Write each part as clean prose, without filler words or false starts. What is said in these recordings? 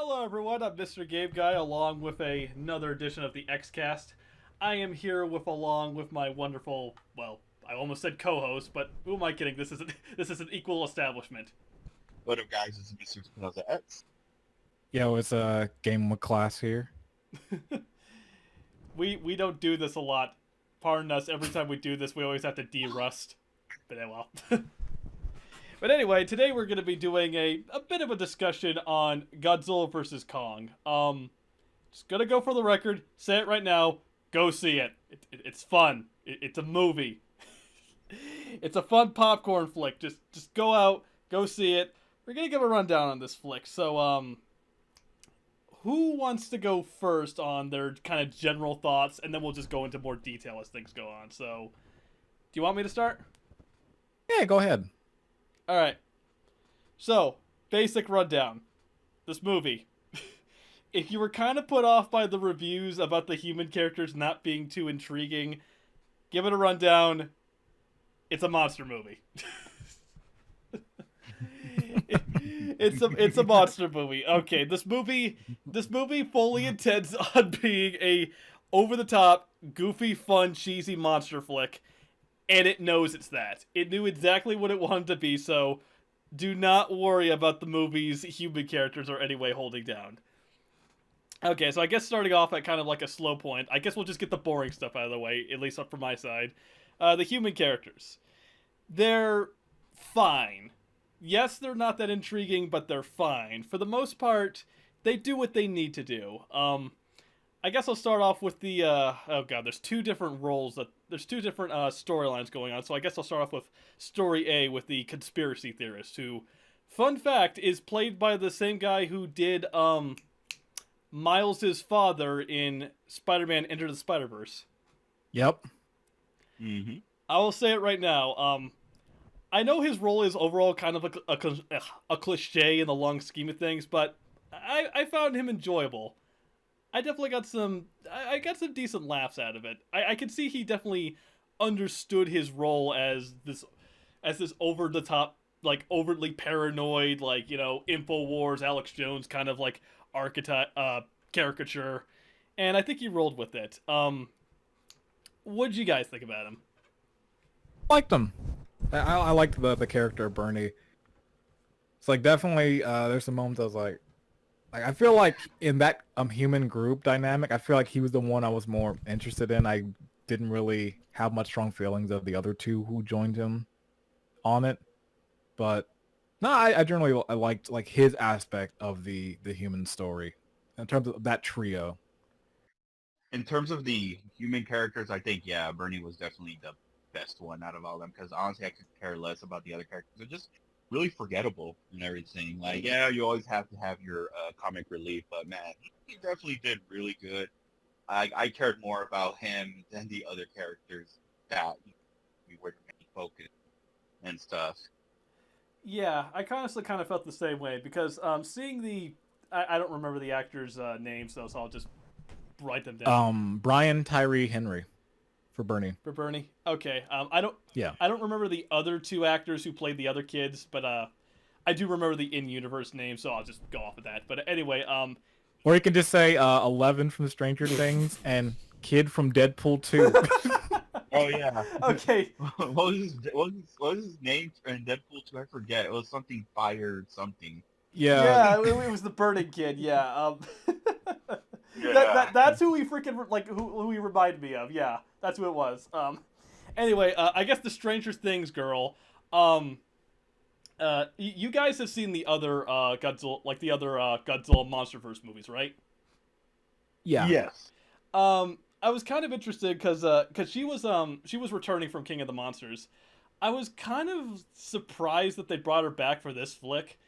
Hello everyone, I'm Mr. Game Guy along with another edition of the Xcast. I am here along with my wonderful, well, I almost said co-host, but who am I kidding? This is this is an equal establishment. What up, guys? This is Mr. Spinoza X. Yo, it's a game with class here. We don't do this a lot. Pardon us, every time we do this we always have to de-rust. But well. But anyway, today we're going to be doing a bit of a discussion on Godzilla vs. Kong. Just gonna go for the record, say it right now, go see it. It's fun. It's a movie. It's a fun popcorn flick. Just go out, go see it. We're gonna give a rundown on this flick. So, who wants to go first on their kind of general thoughts, and then we'll just go into more detail as things go on. So, do you want me to start? Yeah, go ahead. All right. So, basic rundown. This movie. If you were kind of put off by the reviews about the human characters not being too intriguing, give it a rundown. It's a monster movie. It's a monster movie. Okay, this movie fully intends on being a over the top, goofy, fun, cheesy monster flick. And it knows it's that. It knew exactly what it wanted to be, so do not worry about the movie's human characters or any way holding down. Okay, so I guess starting off at kind of like a slow point, I guess we'll just get the boring stuff out of the way, at least up from my side. The human characters. They're fine. Yes, they're not that intriguing, but they're fine. For the most part, they do what they need to do. I guess I'll start off with the, oh god, there's two different storylines going on, so I guess I'll start off with story A with the conspiracy theorist, who, fun fact, is played by the same guy who did, Miles' father in Spider-Man Enter the Spider-Verse. Yep. Mm-hmm. I will say it right now, I know his role is overall kind of a cliche in the long scheme of things, but I found him enjoyable. I definitely got I got some decent laughs out of it. I can see he definitely understood his role as this over the top, like overtly paranoid, like, you know, InfoWars, Alex Jones kind of like archetype, caricature, and I think he rolled with it. What'd you guys think about him? Liked him. I liked the character of Bernie. It's like definitely there's some moments I was like I feel like in that human group dynamic, I feel like he was the one I was more interested in. I didn't really have much strong feelings of the other two who joined him on it. But no, I generally I liked like his aspect of the human story in terms of that trio. In terms of the human characters, I think, yeah, Bernie was definitely the best one out of all of them, because honestly, I could care less about the other characters. They're just really forgettable and everything. Like, yeah, you always have to have your comic relief, but man, he definitely did really good. I cared more about him than the other characters that we were the main focus and stuff. Yeah, I honestly kind of felt the same way, because seeing I don't remember the actors' names though, so I'll just write them down. Brian Tyree Henry for Bernie. For Bernie? Okay. I don't remember the other two actors who played the other kids, but I do remember the in-universe name, so I'll just go off of that. But anyway, or you can just say 11 from Stranger Things and Kid from Deadpool 2. Oh yeah. Okay. what was his name in Deadpool 2? I forget. It was something fired something. Yeah, it was the Burning Kid. Yeah. Yeah. That's who he freaking like who he reminded me of. Yeah, that's who it was. Anyway, I guess the Stranger Things girl. You guys have seen the other Godzilla, like the other Godzilla MonsterVerse movies, right? Yeah. Yes. I was kind of interested because she was returning from King of the Monsters. I was kind of surprised that they brought her back for this flick.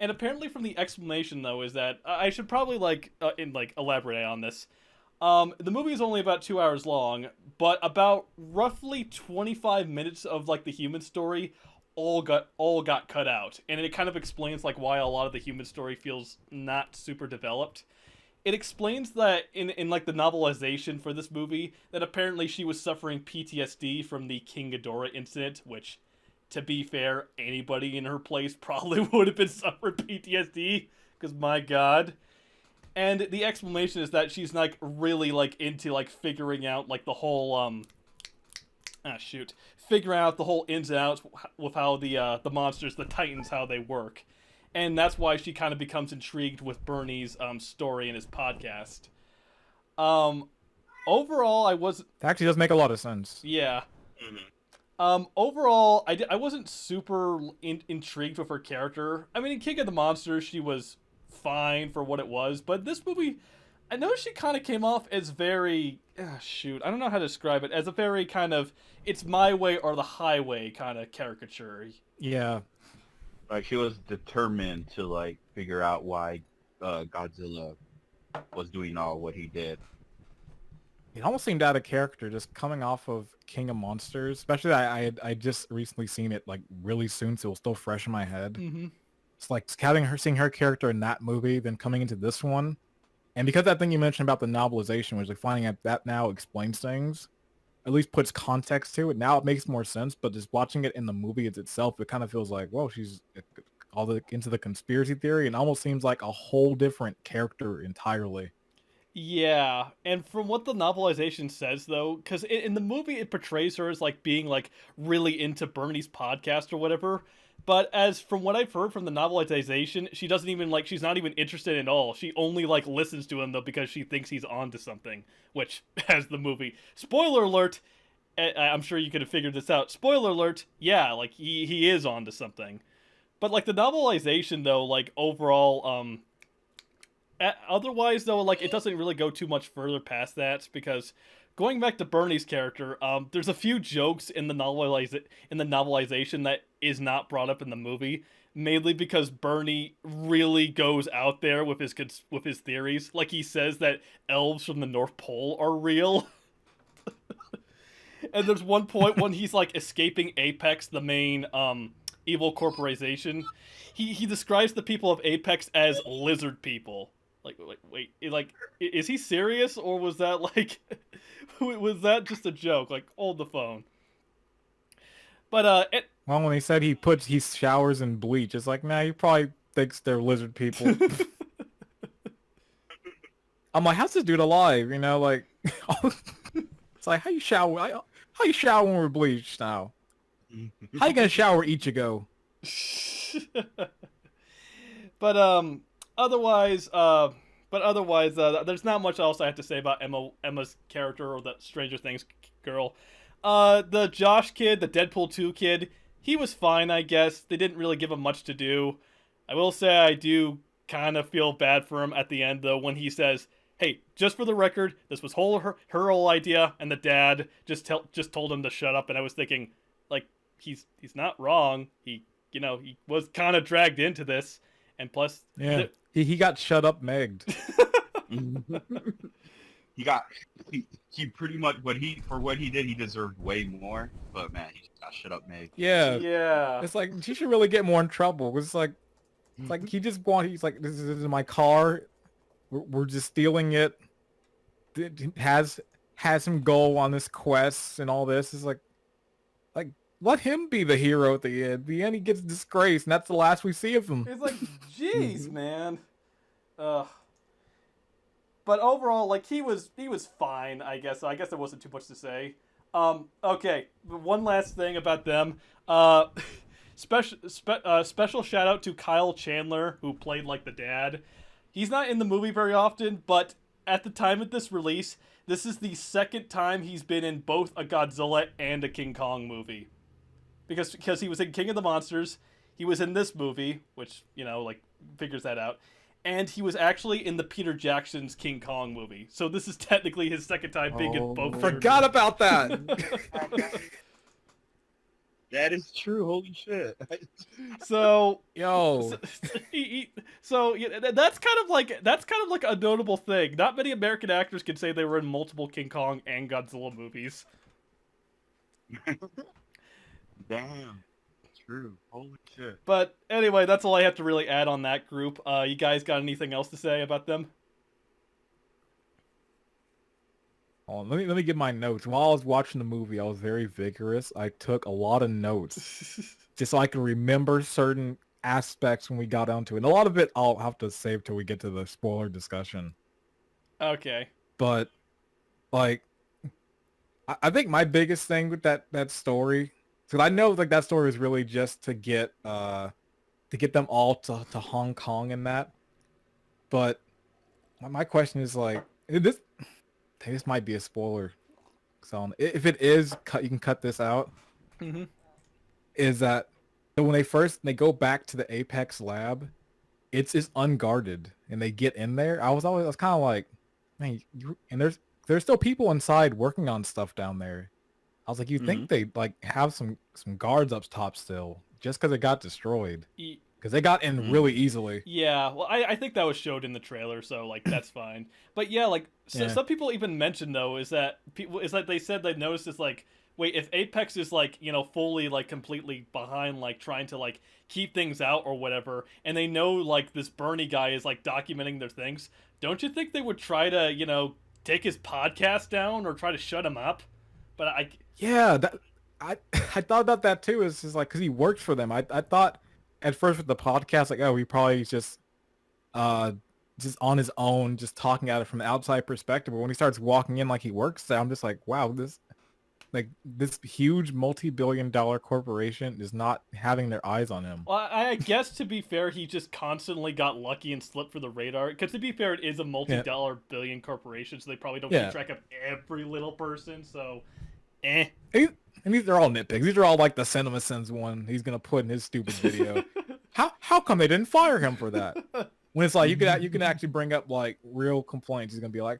And apparently from the explanation, though, is that I should probably elaborate on this. The movie is only about 2 hours long, but about roughly 25 minutes of like the human story all got cut out, and it kind of explains like why a lot of the human story feels not super developed. It explains that in like the novelization for this movie that apparently she was suffering PTSD from the King Ghidorah incident, which, to be fair, anybody in her place probably would have been suffering PTSD, because my god. And the explanation is that she's like really like into like figuring out like the whole figuring out the whole ins and outs with how the monsters, the Titans, how they work, and that's why she kind of becomes intrigued with Bernie's story and his podcast. Um, Overall, I was It actually does make a lot of sense. yeah. Mhm. Overall, I wasn't super intrigued with her character. I mean, in King of the Monsters, she was fine for what it was, but this movie, I know she kind of came off as very, I don't know how to describe it, as a very kind of, it's my way or the highway kind of caricature. Yeah. Like she was determined to like figure out why Godzilla was doing all what he did. It almost seemed out of character just coming off of King of Monsters. Especially I just recently seen it like really soon, so it was still fresh in my head. Mm-hmm. It's like seeing her character in that movie, then coming into this one. And because that thing you mentioned about the novelization, which like finding out that now explains things, at least puts context to it. Now it makes more sense, but just watching it in the movie itself, it kind of feels like, whoa, she's into the conspiracy theory and almost seems like a whole different character entirely. Yeah, and from what the novelization says, though, because in the movie it portrays her as like being like really into Bernie's podcast or whatever, but as from what I've heard from the novelization, she doesn't even like she's not even interested at all. She only like listens to him though because she thinks he's onto something. Which, as the movie spoiler alert, I'm sure you could have figured this out. Spoiler alert, yeah, like he is onto something. But like the novelization though, like overall, otherwise though, like it doesn't really go too much further past that because going back to Bernie's character, there's a few jokes in the novelization that is not brought up in the movie, mainly because Bernie really goes out there with his theories. Like he says that elves from the North Pole are real. And there's one point when he's like escaping Apex, the main evil corporation. He describes the people of Apex as lizard people. Wait, like, is he serious or was that like, was that just a joke? Like, hold the phone. But Well, when he said he showers in bleach, it's like, nah, he probably thinks they're lizard people. I'm like, how's this dude alive? You know, like, it's like, how you shower with bleach now? How you gonna shower Ichigo? but otherwise, there's not much else I have to say about Emma's character or the Stranger Things girl. The Josh kid, the Deadpool 2 kid, he was fine, I guess. They didn't really give him much to do. I will say I do kind of feel bad for him at the end, though, when he says, "Hey, just for the record, this was her whole idea," and the dad just told him to shut up. And I was thinking, like, he's not wrong. He was kind of dragged into this, and plus, Yeah, he got shut up megged. he pretty much what he did he deserved way more, but man, he just got shut up made. Yeah, yeah. it's like he should really get more in trouble. It's like he's like, this is my car. We're just stealing it. It has him go on this quest and all this. Is like let him be the hero at the end. The end he gets disgraced, and that's the last we see of him. It's like, jeez, man. But overall, like he was fine, I guess. I guess there wasn't too much to say. Okay, one last thing about them. Special shout out to Kyle Chandler, who played like the dad. He's not in the movie very often, but at the time of this release, this is the second time he's been in both a Godzilla and a King Kong movie. Because he was in King of the Monsters, he was in this movie, which, like, figures that out, and he was actually in the Peter Jackson's King Kong movie. So this is technically his second time being in both. Forgot about that. That is true. Holy shit. So Yo, so yeah, that's kind of like a notable thing. Not many American actors can say they were in multiple King Kong and Godzilla movies. Damn. True. Holy shit. But anyway, that's all I have to really add on that group. You guys got anything else to say about them? let me get my notes. While I was watching the movie, I was very vigorous. I took a lot of notes just so I could remember certain aspects when we got onto it. And a lot of it I'll have to save till we get to the spoiler discussion. Okay. But like, I think my biggest thing with that story, because I know like that story was really just to get them all to Hong Kong and that. But my question is like, this might be a spoiler. So if it is, you can cut this out. Mm-hmm. Is that so when they go back to the Apex lab, it's unguarded and they get in there. I was kind of like, man, and there's still people inside working on stuff down there. I was like, you think they like have some guards up top still, just because it got destroyed, because they got in really easily. Yeah, well, I think that was showed in the trailer, so like that's fine. But yeah, like so Yeah. some people even mentioned though is that they said they noticed is like, wait, if Apex is like, you know, fully like completely behind like trying to like keep things out or whatever, and they know like this Bernie guy is like documenting their things, don't you think they would try to, you know, take his podcast down or try to shut him up? But Yeah, I I thought about that too. It's just like because he worked for them. I thought at first with the podcast like, oh, he probably uh just on his own, just talking at it from the outside perspective. But when he starts walking in like he works there, I'm just like, wow, this huge multi-billion-dollar corporation is not having their eyes on him. Well, I guess to be fair, he just constantly got lucky and slipped for the radar. Because to be fair, it is a multi-dollar billion corporation, so they probably don't keep track of every little person. So, eh. And these are all nitpicks. These are all like the CinemaSins one he's gonna put in his stupid video. How come they didn't fire him for that? When it's like you can actually bring up like real complaints. He's gonna be like,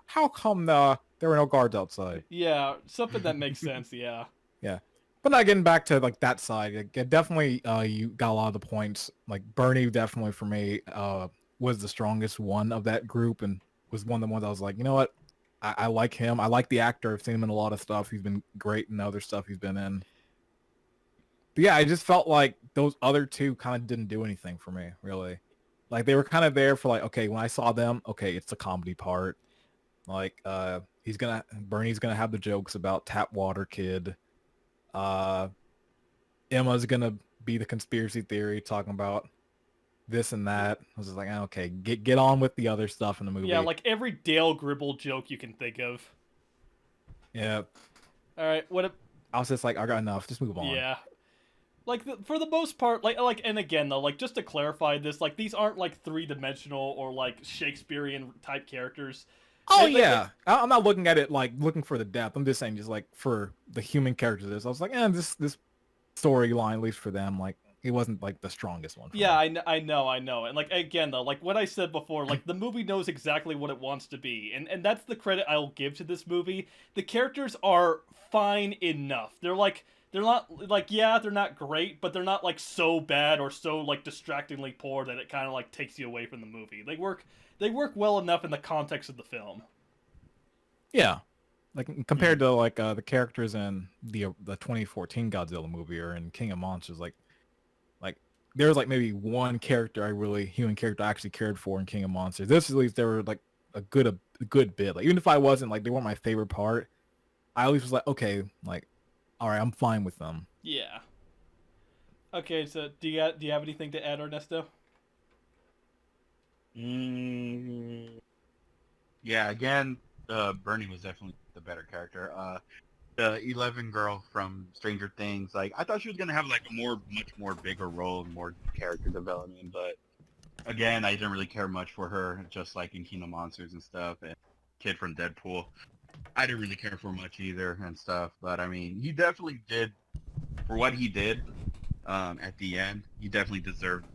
how come there were no guards outside? Yeah, something that makes sense. Yeah. Yeah. But not getting back to like that side, definitely you got a lot of the points. Like Bernie definitely for me was the strongest one of that group and was one of the ones I was like, you know what? I like him. I like the actor. I've seen him in a lot of stuff. He's been great in other stuff he's been in. But yeah, I just felt like those other two kind of didn't do anything for me, really. Like they were kind of there for like, okay, when I saw them, okay, it's the comedy part. Like Bernie's gonna have the jokes about Tap Water Kid. Emma's gonna be the conspiracy theory talking about this and that. I was just like, okay, get on with the other stuff in the movie. Yeah, like every Dale Gribble joke you can think of. Yeah. All right, I was just like, I got enough. Just move on. Yeah. Like for the most part, like, and again though, like just to clarify this, like these aren't like three-dimensional or like Shakespearean type characters. Oh yeah, I'm not looking at it like looking for the depth. I'm just saying, just like for the human characters. I was like, this storyline, at least for them, like it wasn't like the strongest one. Yeah, I know, and like again though, like what I said before, like the movie knows exactly what it wants to be, and that's the credit I'll give to this movie. The characters are fine enough. They're not like, yeah, they're not great, but they're not like so bad or so like distractingly poor that it kind of like takes you away from the movie. They work well enough in the context of the film. Yeah, like compared to like the characters in the 2014 Godzilla movie or in King of Monsters, like there's like maybe one human character I actually cared for in King of Monsters. This at least they were like a good bit. Like even if I wasn't like they weren't my favorite part, I at least was like, okay, like all right, I'm fine with them. Yeah. Okay, so do you have anything to add, Ernesto? Yeah, again, Bernie was definitely the better character. The 11 girl from Stranger Things, like I thought she was gonna have like a much more bigger role, more character development, but again, I didn't really care much for her, just like in Kingdom Monsters and stuff, and Kid from Deadpool. I didn't really care for much either and stuff, but I mean, he definitely did, for what he did at the end, he definitely deserved,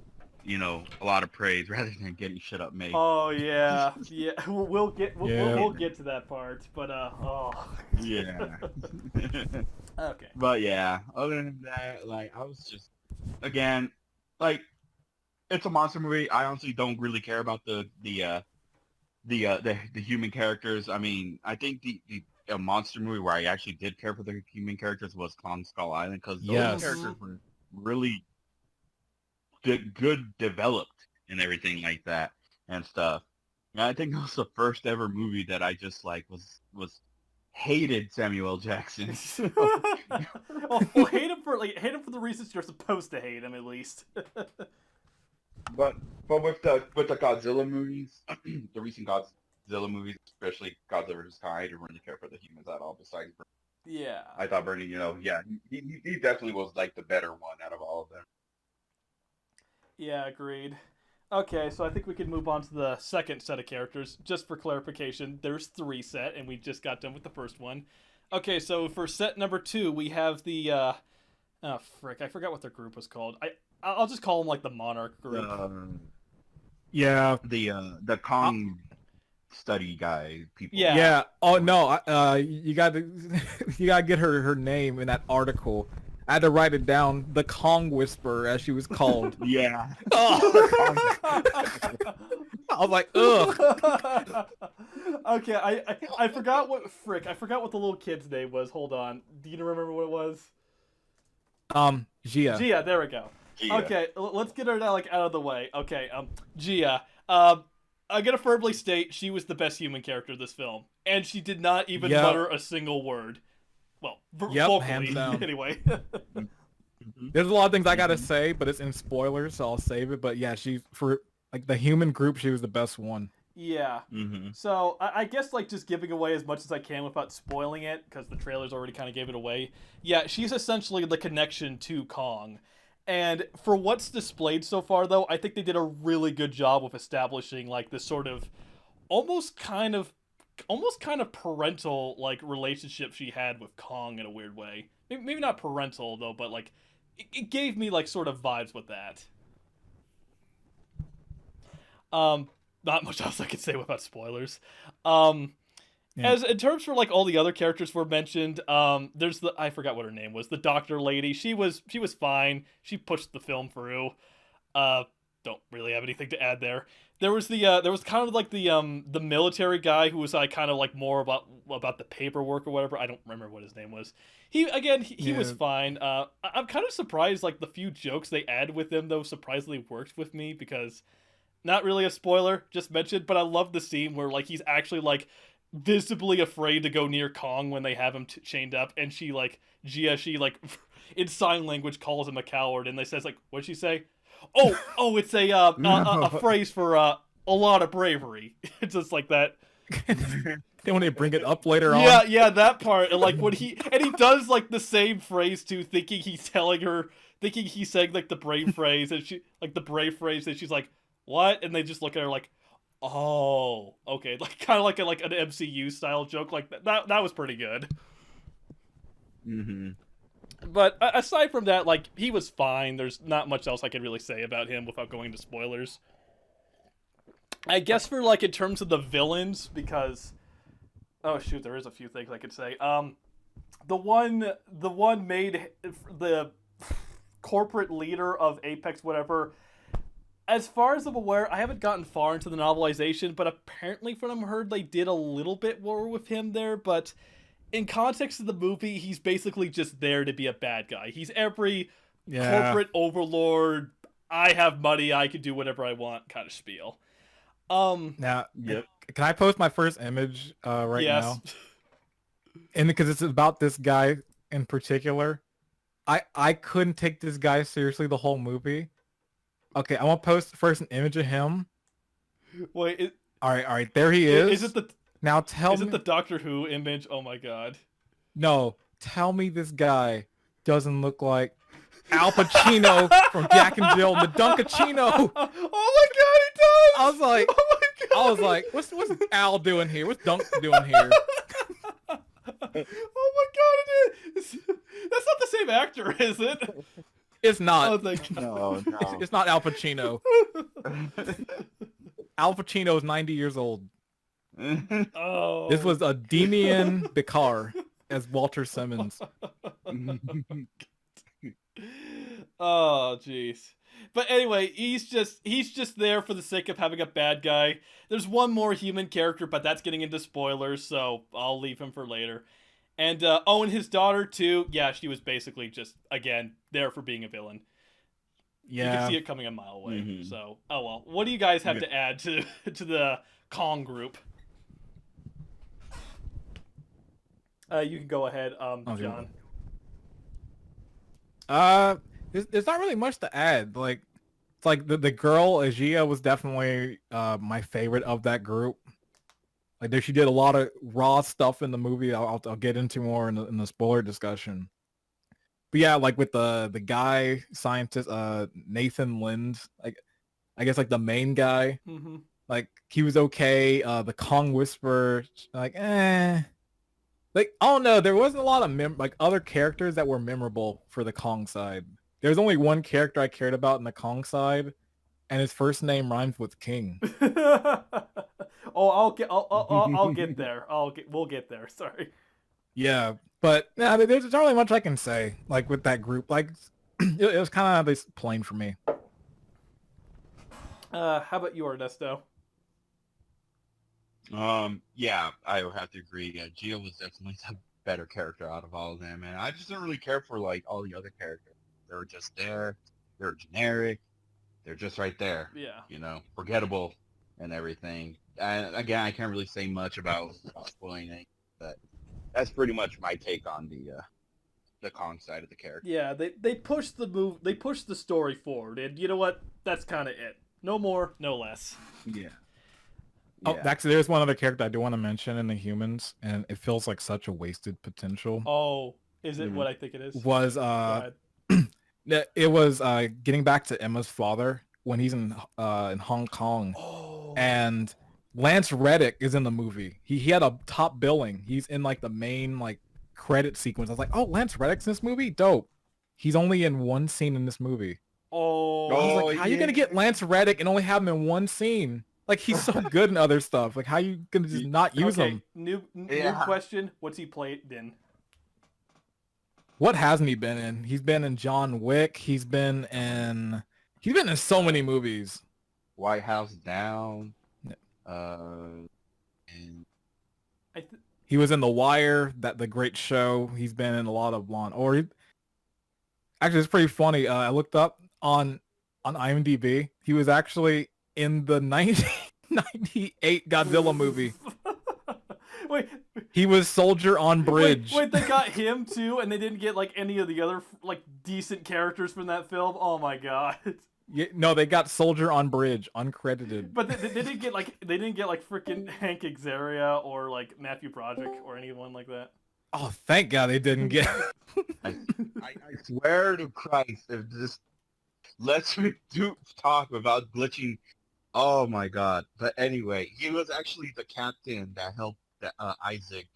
a lot of praise rather than getting shit up made. Oh yeah, yeah. We'll get to that part, but Yeah. Okay. But yeah, other than that, like I was just, again, like it's a monster movie. I honestly don't really care about the human characters. I mean, I think a monster movie where I actually did care for the human characters was Kong Skull Island, because those characters were really good developed and everything like that and stuff. And I think it was the first ever movie that I just like was hated Samuel L. Jackson. Well, hate him for the reasons you're supposed to hate him, at least. But with the Godzilla movies, the recent Godzilla movies, especially Godzilla vs. Kong, I didn't really care for the humans at all. Besides, Yeah. I thought Bernie, yeah, he definitely was like the better one out of all of them. Yeah, agreed. Okay, so I think we can move on to the second set of characters. Just for clarification, there's 3 set, and we just got done with the first one. Okay, so for set number 2, we have the oh frick, I forgot what their group was called. I'll just call them like the Monarch group. Yeah. The Kong study guy people. Yeah. Yeah. Oh no. You got to you gotta get her name in that article. I had to write it down. The Kong Whisperer, as she was called. Yeah. Oh. I was like, ugh. Okay, I forgot what frick. I forgot what the little kid's name was. Hold on. Do you remember what it was? Gia. Gia, there we go. Gia. Okay, let's get her out of the way. Okay, Gia. I'm gonna firmly state she was the best human character of this film, and she did not even mutter a single word. Well, vocally, hands down. Anyway. There's a lot of things I gotta say, but it's in spoilers, so I'll save it. But yeah, for like the human group, she was the best one. Yeah. Mm-hmm. So I guess like just giving away as much as I can without spoiling it, because the trailers already kind of gave it away. Yeah, she's essentially the connection to Kong. And for what's displayed so far, though, I think they did a really good job of establishing like this sort of almost kind of parental like relationship she had with Kong in a weird way. Maybe not parental though, but like it gave me like sort of vibes with that. Not much else I could say without spoilers. As in terms for like all the other characters were mentioned, there's I forgot what her name was, the doctor lady. She was fine. She pushed the film through. Don't really have anything to add there. There was kind of like the military guy who was like kind of like more about the paperwork or whatever. I don't remember what his name was. He was fine. I'm kind of surprised like the few jokes they add with him though surprisingly worked with me, because not really a spoiler, just mentioned, but I love the scene where like he's actually like visibly afraid to go near Kong when they have him chained up, and she like in sign language calls him a coward, and they says like, what'd she say? Oh, it's a phrase for a lot of bravery. It's just like that. Then when they bring it up later on. Yeah, that part. And like when he does like the same phrase too, thinking he's saying like the brave phrase, and she's like, what? And they just look at her like, oh, okay, like kind of like an MCU style joke, like that was pretty good. Mm-hmm. But aside from that, like he was fine. There's not much else I could really say about him without going into spoilers. I guess for like in terms of the villains, because oh shoot, there is a few things I could say. The one made the corporate leader of Apex, whatever. As far as I'm aware, I haven't gotten far into the novelization, but apparently from what I've heard, they did a little bit more with him there, but in context of the movie, he's basically just there to be a bad guy. He's every corporate overlord, I have money, I can do whatever I want kind of spiel. Now, can I post my first image right now? And because it's about this guy in particular, I couldn't take this guy seriously the whole movie. Okay, I want to post first an image of him. Wait, all right, there he is. Is it the now tell is me? Is it the Doctor Who image? Oh my god. No, tell me this guy doesn't look like Al Pacino from Jack and Jill, the Dunkachino. Oh my god, he does! I was like, oh my god. What's Al doing here? What's Dunk doing here? Oh my god, it is! That's not the same actor, is it? It's not. Oh, thank you. No. It's not Al Pacino. Al Pacino is 90 years old. Oh. This was a Demian Bicar as Walter Simmons. Oh, jeez. But anyway, he's just there for the sake of having a bad guy. There's one more human character, but that's getting into spoilers, so I'll leave him for later. And and his daughter too. Yeah, she was basically just again there for being a villain. Yeah, you can see it coming a mile away. Mm-hmm. So, oh well. What do you guys have to add to the Kong group? You can go ahead, John. There's not really much to add. Like, It's like the girl Agia was definitely my favorite of that group. Like she did a lot of raw stuff in the movie. I'll get into more in the spoiler discussion. But yeah, like with the guy scientist Nathan Lind, like I guess like the main guy, Mm-hmm. like he was okay. The Kong Whisperer, like like I don't know. There wasn't a lot of like other characters that were memorable for the Kong side. There's only one character I cared about in the Kong side, and his first name rhymes with King. Oh, I'll get there. We'll get there. Sorry. Yeah, but yeah, there's not really much I can say. Like with that group, like it was kind of this plain for me. How about you, Ernesto? Yeah, I would have to agree. Yeah, Gio was definitely the better character out of all of them, and I just didn't really care for like all the other characters. They were just there. They were generic. They're just right there. Yeah. You know, forgettable and everything. And again, I can't really say much about spoiling it, but that's pretty much my take on the Kong side of the character. Yeah, they pushed the story forward, and you know what? That's kind of it. No more, no less. Yeah. Oh, Yeah. actually, there's one other character I do want to mention in the humans, and it feels like such a wasted potential. Oh, is it Mhm. what I think it is? Was Go ahead. it was getting back to Emma's father when he's in Hong Kong, Oh. and Lance Reddick is in the movie. He had a top billing. He's in like the main like credit sequence. I was like, oh, Lance Reddick's in this movie? Dope. He's only in one scene in this movie. Oh. I was Oh, like, how you yeah. gonna get Lance Reddick and only have him in one scene? Like he's so good in other stuff. Like how you gonna just not use Okay, him? new Yeah. question. What's he played in? What hasn't he been in? He's been in John Wick. He's been in so many movies. White House Down. Yeah. And He was in The Wire, the great show. He's been in a lot of actually, it's pretty funny. I looked up on IMDb. He was actually in the 1998 Godzilla movie. Wait, He was Soldier on Bridge. wait, they got him too, and they didn't get like any of the other like decent characters from that film. Oh my god! Yeah, no, they got Soldier on Bridge, uncredited. But they didn't get like freaking Hank Azaria or like Matthew Broderick or anyone like that. Oh, thank God they didn't get. I swear to Christ, if this lets me talk about glitching, oh my God! But anyway, he was actually the captain that helped Isaac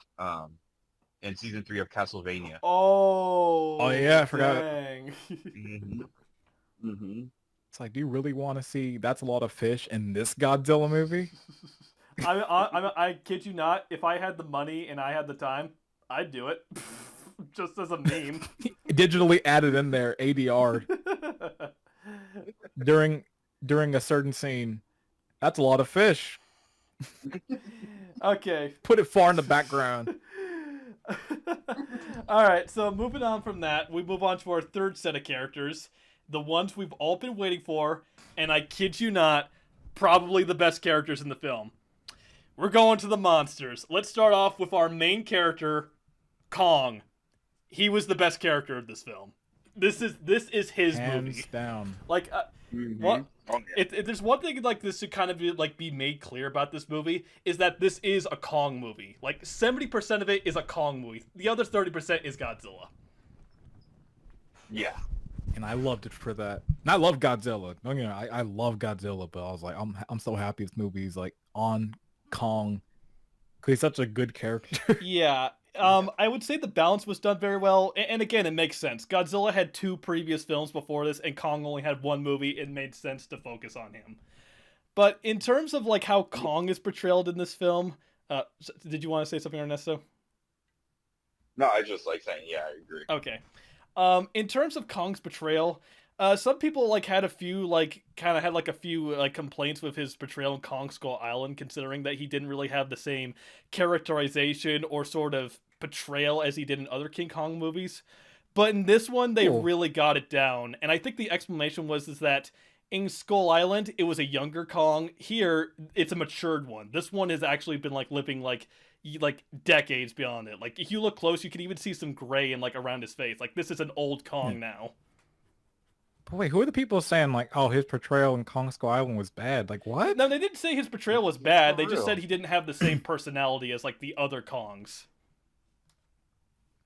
in season 3 of Castlevania. Oh yeah, I forgot. dang. Mm-hmm. Mm-hmm. It's like, do you really want to see That's a Lot of Fish in this Godzilla movie? I kid you not. If I had the money and I had the time, I'd do it. Just as a meme. Digitally added in there ADR during a certain scene. That's a lot of fish. Okay. Put it far in the background. All right, so moving on from that, we move on to our third set of characters, the ones we've all been waiting for, and I kid you not, probably the best characters in the film. We're going to the monsters. Let's start off with our main character, Kong. He was the best character of this film. This is his Hands movie. down. Like, Mm-hmm. what? Oh, yeah. If there's one thing like this to kind of be made clear about this movie is that this is a Kong movie. Like 70% of it is a Kong movie. The other 30% is Godzilla. Yeah. And I loved it for that. And I love Godzilla. Don't get me wrong, I love Godzilla, but I was like, I'm so happy this movie is like on Kong. Cause he's such a good character. Yeah. I would say the balance was done very well, and again, it makes sense. Godzilla had 2 previous films before this, and Kong only had 1 movie. It made sense to focus on him. But in terms of like how Kong is portrayed in this film, did you want to say something, Ernesto? No, I just like saying, yeah, I agree. Okay. In terms of Kong's portrayal, some people like had a few complaints with his portrayal in Kong Skull Island, considering that he didn't really have the same characterization or sort of portrayal as he did in other King Kong movies. But in this one, they really got it down, and I think the explanation was that in Skull Island it was a younger Kong. Here, it's a matured one. This one has actually been like living like decades beyond it. Like if you look close, you can even see some gray and like around his face. Like this is an old Kong now. But wait, who are the people saying like, oh, his portrayal in Kong Skull Island was bad? Like what? No, they didn't say his portrayal was Yeah, bad. for They just said real. he didn't have the same personality as like the other Kongs.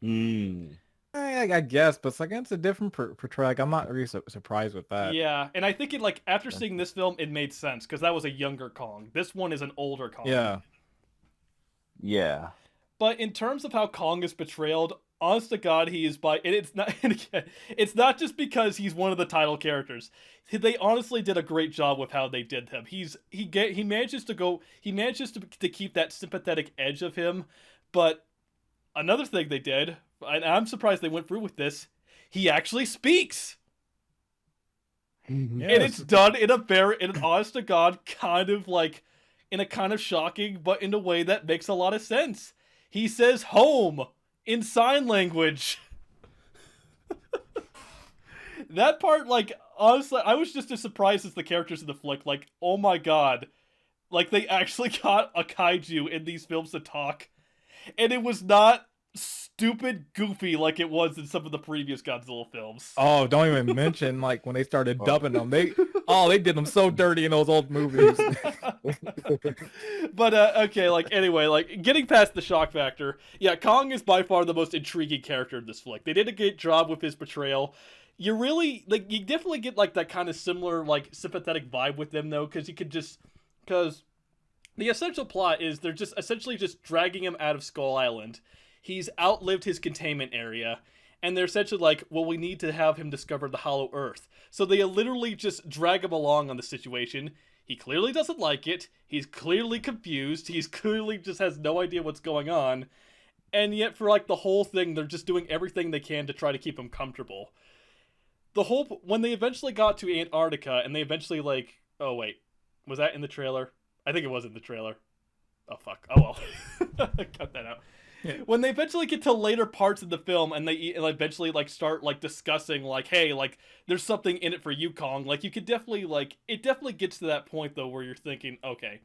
Mm. I guess, but it's like it's a different portrayal. Like, I'm not really surprised with that. Yeah, and I think it like after seeing this film, it made sense because that was a younger Kong. This one is an older Kong. Yeah. Yeah. But in terms of how Kong is portrayed, honest to God, he is by and it's not and again, it's not just because he's one of the title characters. They honestly did a great job with how they did him. He manages to keep that sympathetic edge of him. But another thing they did, and I'm surprised they went through with this, he actually speaks. And it's Yes. done in an honest to God kind of like in a kind of shocking, but in a way that makes a lot of sense. He says home in sign language. That part, like, honestly, I was just as surprised as the characters in the flick. Like, oh my god. Like, they actually got a kaiju in these films to talk. And it was not stupid goofy like it was in some of the previous Godzilla films. Oh, don't even mention like when they started Oh. dubbing them. They did them so dirty in those old movies. But okay, like anyway, like getting past the shock factor, yeah, Kong is by far the most intriguing character in this flick. They did a great job with his portrayal. You really like you definitely get like that kind of similar like sympathetic vibe with them though, because because the essential plot is they're just essentially just dragging him out of Skull Island. He's outlived his containment area. And they're essentially like, well, we need to have him discover the Hollow Earth. So they literally just drag him along on the situation. He clearly doesn't like it. He's clearly confused. He's clearly just has no idea what's going on. And yet for like the whole thing, they're just doing everything they can to try to keep him comfortable. When they eventually got to Antarctica and they eventually like, oh wait, was that in the trailer? I think it was in the trailer. Oh fuck. Oh well. Cut that out. Yeah. When they eventually get to later parts of the film and they eventually like start like discussing like, hey, like there's something in it for you, Kong. Like you could definitely like it definitely gets to that point though where you're thinking, okay,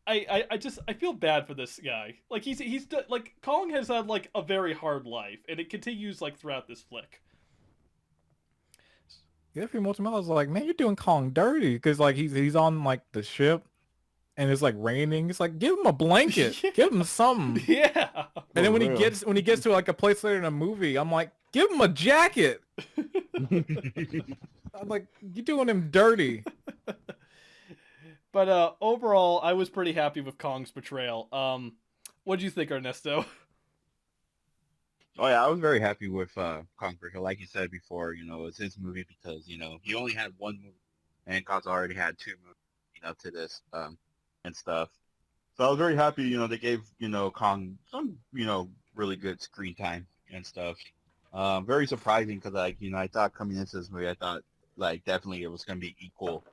I feel bad for this guy. Like he's like Kong has had like a very hard life and it continues like throughout this flick. Jeffrey Multimel was like, man, you're doing Kong dirty because like he's on like the ship and it's like raining. It's like give him a blanket, give him something. Yeah. And then when he real. gets to like a place later in a movie, I'm like, give him a jacket. I'm like, you're doing him dirty. But overall, I was pretty happy with Kong's portrayal. What do you think, Ernesto? Oh yeah, I was very happy with Conquer Hill. Like you said before, it's his movie because he only had one movie, and Godzilla already had two movies, to this and stuff. So I was very happy, they gave Kong some really good screen time and stuff. Very surprising because I thought coming into this movie, I thought like definitely it was going to be equal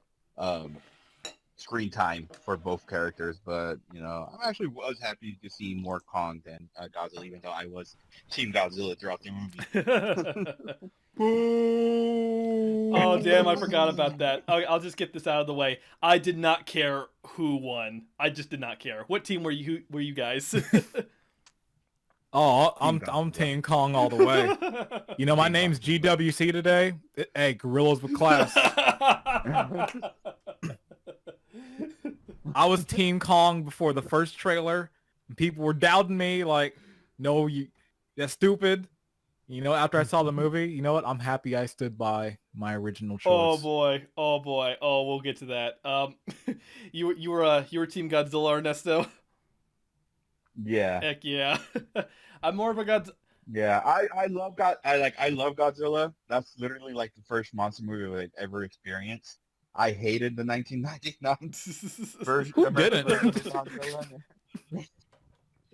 screen time for both characters, but I actually was happy to see more Kong than Godzilla, even though I was Team Godzilla throughout the movie. Oh damn! I forgot about that. I'll just get this out of the way. I did not care who won. I just did not care. What team were you? Were you guys? Oh, Team I'm Godzilla. Team Kong all the way. My name's GWC today. Hey, gorillas with class. I was Team Kong before the first trailer. And people were doubting me like, no, that's stupid. After I saw the movie, you know what? I'm happy I stood by my original choice. Oh boy! Oh boy! Oh, we'll get to that. You were Team Godzilla, Ernesto. Yeah, Heck yeah! I'm more of a yeah. I love I love Godzilla. That's literally like the first monster movie I've ever experienced. I hated the 1999 version. Who American didn't? version of Godzilla.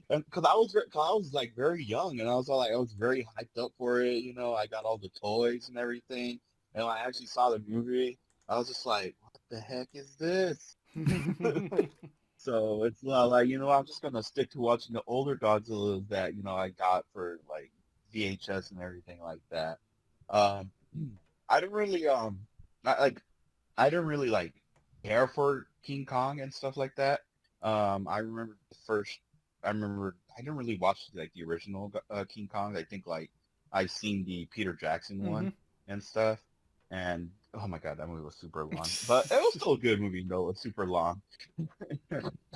Because I was like very young, and I was very hyped up for it. I got all the toys and everything, and when I actually saw the movie, I was just like, "What the heck is this?" So it's like I'm just gonna stick to watching the older Godzillas that I got for like VHS and everything like that. Um, I didn't really I didn't really like care for King Kong and stuff like that. I remember I didn't really watch like the original King Kong. I think like I've seen the Peter Jackson one and stuff, and Oh my god, that movie was super long, but it was still a good movie though. It was super long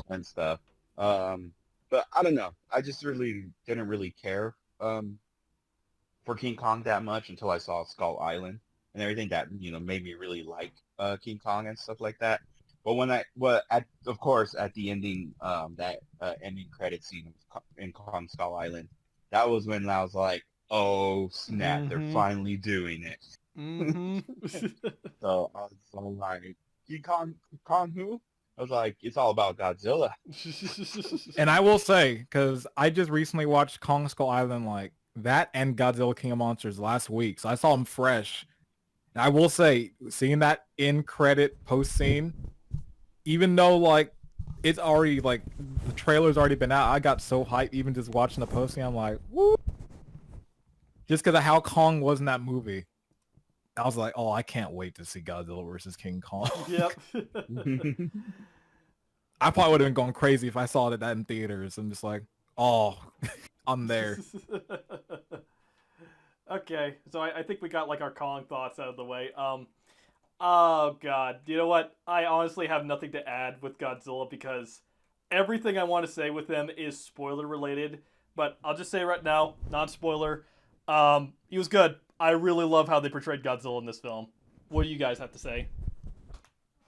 and stuff. But I don't know. I just really didn't really care for King Kong that much until I saw Skull Island and everything that made me really like King Kong and stuff like that. But of course at the ending that ending credit scene in Kong Skull Island, that was when I was like, oh snap, they're finally doing it. Mm-hmm. So I was all like, Kong who? I was like, it's all about Godzilla. And I will say, because I just recently watched Kong Skull Island, like that and Godzilla King of Monsters last week, so I saw them fresh. And I will say, seeing that in credit post scene, even though like it's already like the trailer's already been out, I got so hyped even just watching the post scene. I'm like, woo! Just because of how Kong was in that movie. I was like, oh, I can't wait to see Godzilla versus King Kong. Yep. I probably would have been going crazy if I saw that in theaters. I'm just like, oh, I'm there. Okay, so I think we got like our Kong thoughts out of the way. Oh god, you know what? I honestly have nothing to add with Godzilla because everything I want to say with him is spoiler related. But I'll just say right now, non-spoiler. He was good. I really love how they portrayed Godzilla in this film. What do you guys have to say?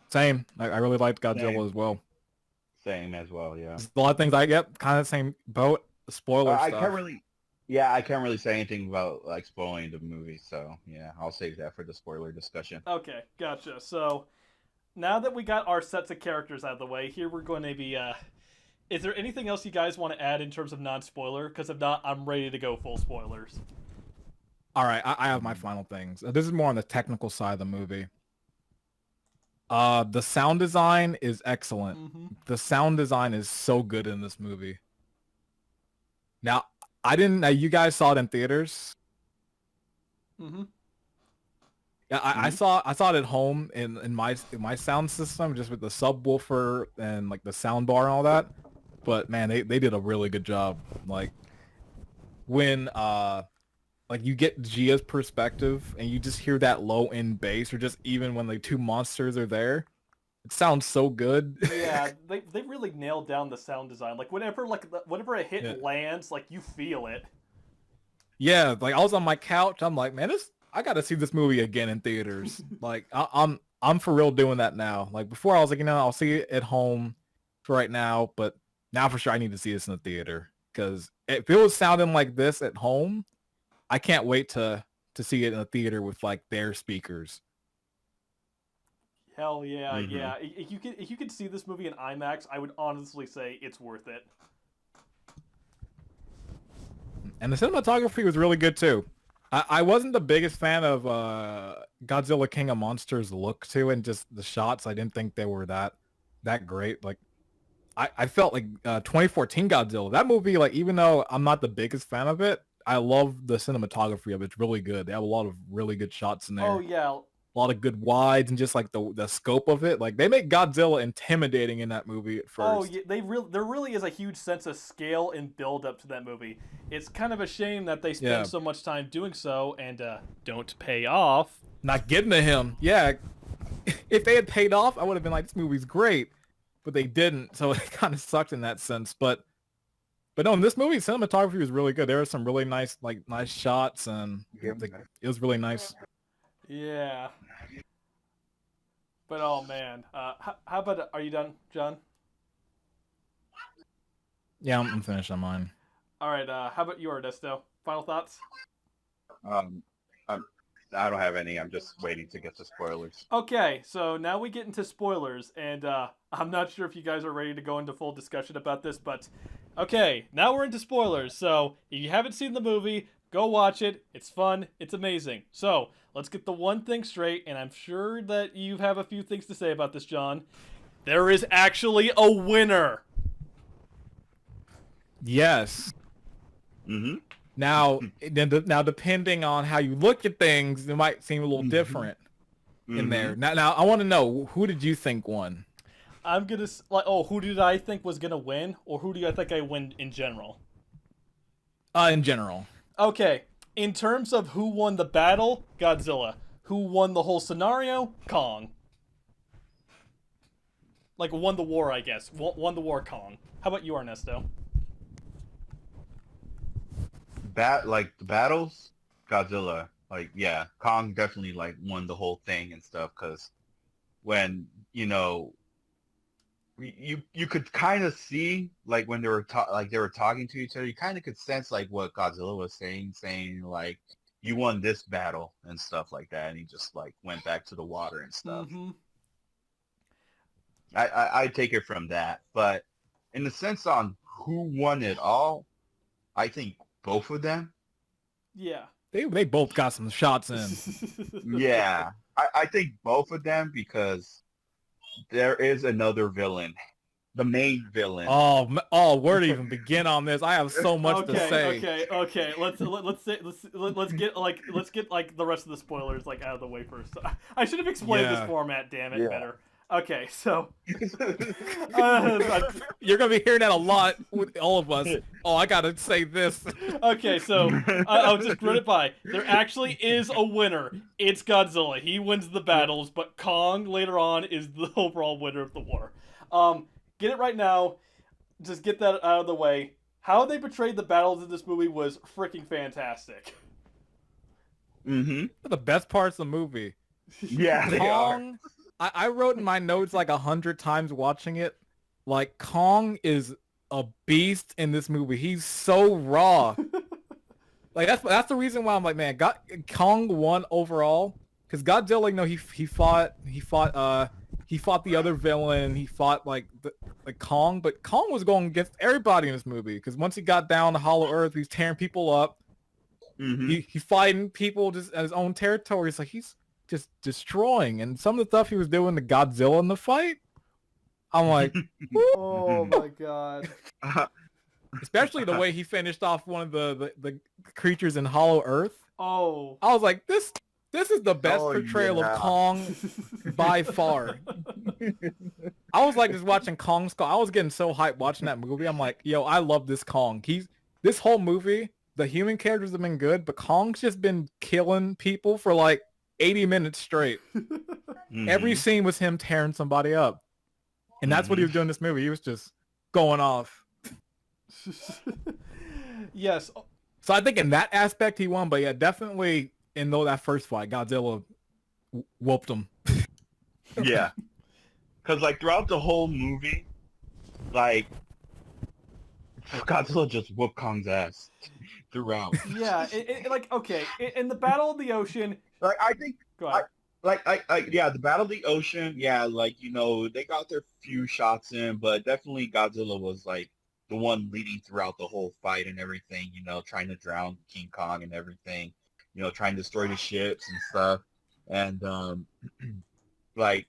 Same. I really liked Godzilla Same. as well. Same as well, yeah. There's a lot of things I get kind of same boat. Spoiler I stuff. I can't really say anything about like spoiling the movie, so yeah, I'll save that for the spoiler discussion. Okay, gotcha. So now that we got our sets of characters out of the way, here we're going to be. Is there anything else you guys want to add in terms of non-spoiler? Because if not, I'm ready to go full spoilers. All right, I have my final things. This is more on the technical side of the movie. The sound design is excellent. Mm-hmm. The sound design is so good in this movie. Now, I didn't. You guys saw it in theaters. Mm-hmm. Yeah, I saw it at home in my sound system, just with the subwoofer and like the sound bar and all that. But man, they did a really good job. Like when like you get Gia's perspective and you just hear that low end bass, or just even when the two monsters are there, it sounds so good. Yeah, they really nailed down the sound design. Like whenever a hit lands, like you feel it. Yeah, like I was on my couch, I'm like, man, I got to see this movie again in theaters. Like I'm for real doing that now. Like before I was like, I'll see it at home for right now, but now for sure I need to see this in the theater, because if it was sounding like this at home, I can't wait to see it in a theater with like their speakers. Hell yeah, Mm-hmm. yeah. If you could see this movie in IMAX, I would honestly say it's worth it. And the cinematography was really good too. I wasn't the biggest fan of Godzilla King of Monsters look too, and just the shots. I didn't think they were that great. Like I felt like 2014 Godzilla. That movie, like even though I'm not the biggest fan of it, I love the cinematography of it. It's really good. They have a lot of really good shots in there. Oh yeah. A lot of good wides and just like the scope of it. Like they make Godzilla intimidating in that movie at first. Oh yeah, there really is a huge sense of scale and build up to that movie. It's kind of a shame that they spend so much time doing so and don't pay off. Not getting to him. Yeah. If they had paid off, I would have been like, this movie's great. But they didn't, so it kind of sucked in that sense. But no, in this movie, cinematography was really good. There were some really nice shots, and it was really nice. Yeah. But oh man, how about are you done, John? Yeah, I'm finished on mine. All right. How about you, Ernesto? Final thoughts? I don't have any. I'm just waiting to get to spoilers. Okay, so now we get into spoilers, and I'm not sure if you guys are ready to go into full discussion about this, but okay, now we're into spoilers. So if you haven't seen the movie, go watch it. It's fun. It's amazing. So let's get the one thing straight, and I'm sure that you have a few things to say about this, John. There is actually a winner. Yes. Mm-hmm. Now depending on how you look at things, it might seem a little different in there. Now I want to know, who did you think won? I'm gonna who did I think was gonna win, or who do I think I win in general? In general. Okay, in terms of who won the battle, Godzilla. Who won the whole scenario? Kong. Like, won the war, I guess. Won the war, Kong. How about you, Ernesto? Like the battles, Godzilla. Like, yeah, Kong definitely like won the whole thing and stuff. Because when you could kind of see like when they were talking to each other, you kind of could sense like what Godzilla was saying like you won this battle and stuff like that, and he just like went back to the water and stuff. Mm-hmm. I take it from that, but in the sense on who won it all, I think both of them. Yeah. They both got some shots in. Yeah, I think both of them because there is another villain, the main villain. Oh, where to even begin on this? I have so much to say. Okay. Let's get like the rest of the spoilers like out of the way first. I should have explained this format, damn it, better. Okay, so you're gonna be hearing that a lot with all of us. Oh, I gotta say this. Okay, so I'll just run it by. There actually is a winner. It's Godzilla. He wins the battles, but Kong later on is the overall winner of the war. Get it right now. Just get that out of the way. How they portrayed the battles in this movie was freaking fantastic. Mm-hmm. The best parts of the movie. Yeah, they Kong, I wrote in my notes like 100 times watching it. Like, Kong is a beast in this movie. He's so raw. Like, that's the reason why I'm like, man, Kong won overall. Because Godzilla, he fought the other villain. He fought like Kong, but Kong was going against everybody in this movie. Because once he got down to Hollow Earth, he's tearing people up. Mm-hmm. He's fighting people just at his own territory. It's like he's just destroying. And some of the stuff he was doing to Godzilla in the fight, I'm like, oh my god. Especially the way he finished off one of the creatures in Hollow Earth. Oh. I was like, this is the best portrayal of Kong by far. I was like just watching Kong Skull. I was getting so hyped watching that movie. I'm like, yo, I love this Kong. This whole movie, the human characters have been good, but Kong's just been killing people for like 80 minutes straight. Mm-hmm. Every scene was him tearing somebody up. And that's what he was doing in this movie. He was just going off. Yes. So I think in that aspect he won, but yeah, definitely in that first fight, Godzilla whooped him. Yeah. Because like throughout the whole movie, like Godzilla just whooped Kong's ass throughout. Yeah, like, okay, in the Battle of the Ocean... Like, I think... Go ahead. Yeah, the Battle of the Ocean, yeah, like, they got their few shots in, but definitely Godzilla was, like, the one leading throughout the whole fight and everything, trying to drown King Kong and everything, trying to destroy the ships and stuff. And, like,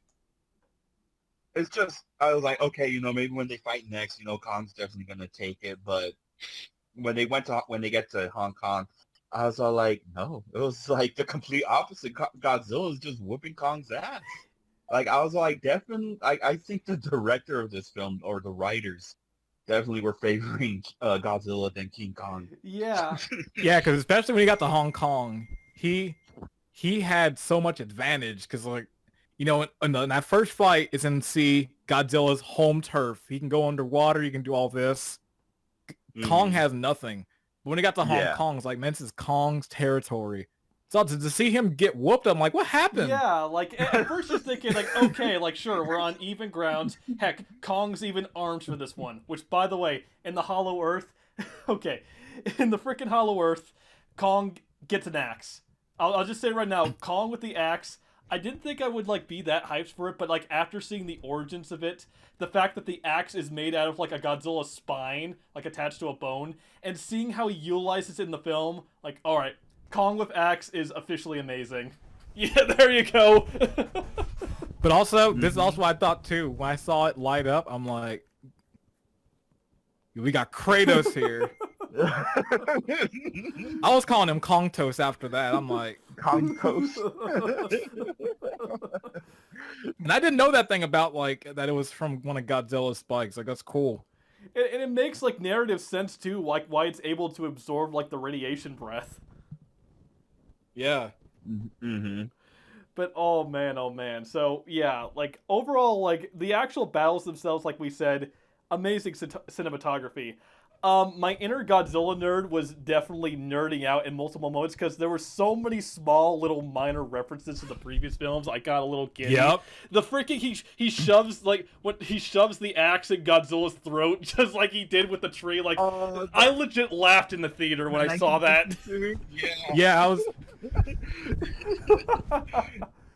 it's just, I was like, okay, maybe when they fight next, Kong's definitely going to take it, but when they get to Hong Kong, I was all like, no, it was like the complete opposite. Godzilla is just whooping Kong's ass. Like, I was like, definitely, I think the director of this film, or the writers, definitely were favoring Godzilla than King Kong. Yeah. Yeah, because especially when he got to Hong Kong, he had so much advantage, because, like, in that first fight, it's in sea, Godzilla's home turf. He can go underwater, he can do all this. Kong has nothing. But when he got to Hong Kong, it's like, man, this is Kong's territory. So to see him get whooped, I'm like, what happened? Yeah, like, at first you're thinking, like, okay, like, sure, we're on even grounds. Heck, Kong's even armed for this one. Which, by the way, in the Hollow Earth, okay, in the freaking Hollow Earth, Kong gets an axe. I'll just say right now, Kong with the axe, I didn't think I would, like, be that hyped for it, but, like, after seeing the origins of it, the fact that the axe is made out of, like, a Godzilla spine, like, attached to a bone, and seeing how he utilizes it in the film, like, alright, Kong with axe is officially amazing. Yeah, there you go. But also, this is also what I thought, too. When I saw it light up, I'm like, we got Kratos here. I was calling him Kong Toast after that. I'm like, Kong Toast. And I didn't know that thing about, like, that it was from one of Godzilla's spikes. Like, that's cool. And it makes, like, narrative sense, too, like, why it's able to absorb, like, the radiation breath. Yeah. Mm-hmm. But oh man, oh man. So yeah, like overall, like the actual battles themselves, like we said, amazing cinematography. My inner Godzilla nerd was definitely nerding out in multiple modes because there were so many small little minor references to the previous films. I got a little giddy. Yep. The freaking he shoves like when he shoves the axe in Godzilla's throat just like he did with the tree. Like I legit laughed in the theater when I saw that. Yeah. Yeah, I was.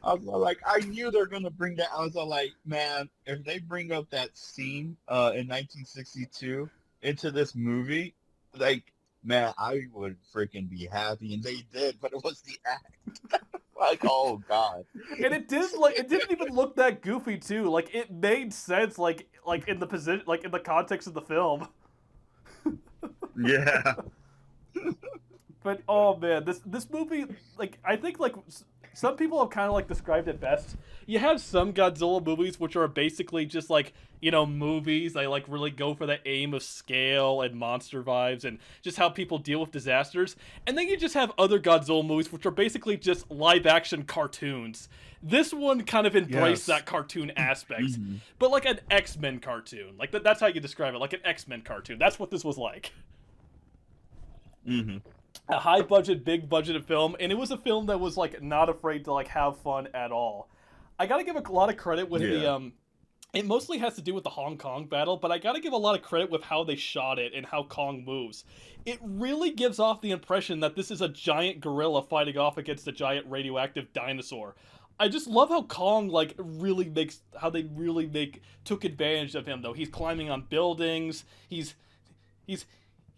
I was like, I knew they're gonna bring that. I was like, man, if they bring up that scene in 1962 into this movie, like, man, I would freaking be happy. And they did, but it was the act. Like, oh god. And it didn't even look that goofy too. Like it made sense like in the position like in the context of the film. Yeah. But oh man, this movie, like I think like some people have kind of like described it best. You have some Godzilla movies which are basically just like, you know, movies. They like really go for the aim of scale and monster vibes and just how people deal with disasters. And then you just have other Godzilla movies which are basically just live action cartoons. This one kind of embraced that cartoon aspect, but like an X-Men cartoon. Like that's how you describe it, like an X-Men cartoon. That's what this was like. Mm-hmm. A high budget, big budgeted film, and it was a film that was like not afraid to like have fun at all. I gotta give a lot of credit with the it mostly has to do with the Hong Kong battle, but I gotta give a lot of credit with how they shot it and how Kong moves. It really gives off the impression that this is a giant gorilla fighting off against a giant radioactive dinosaur. I just love how Kong like really makes how they really took advantage of him though. He's climbing on buildings. He's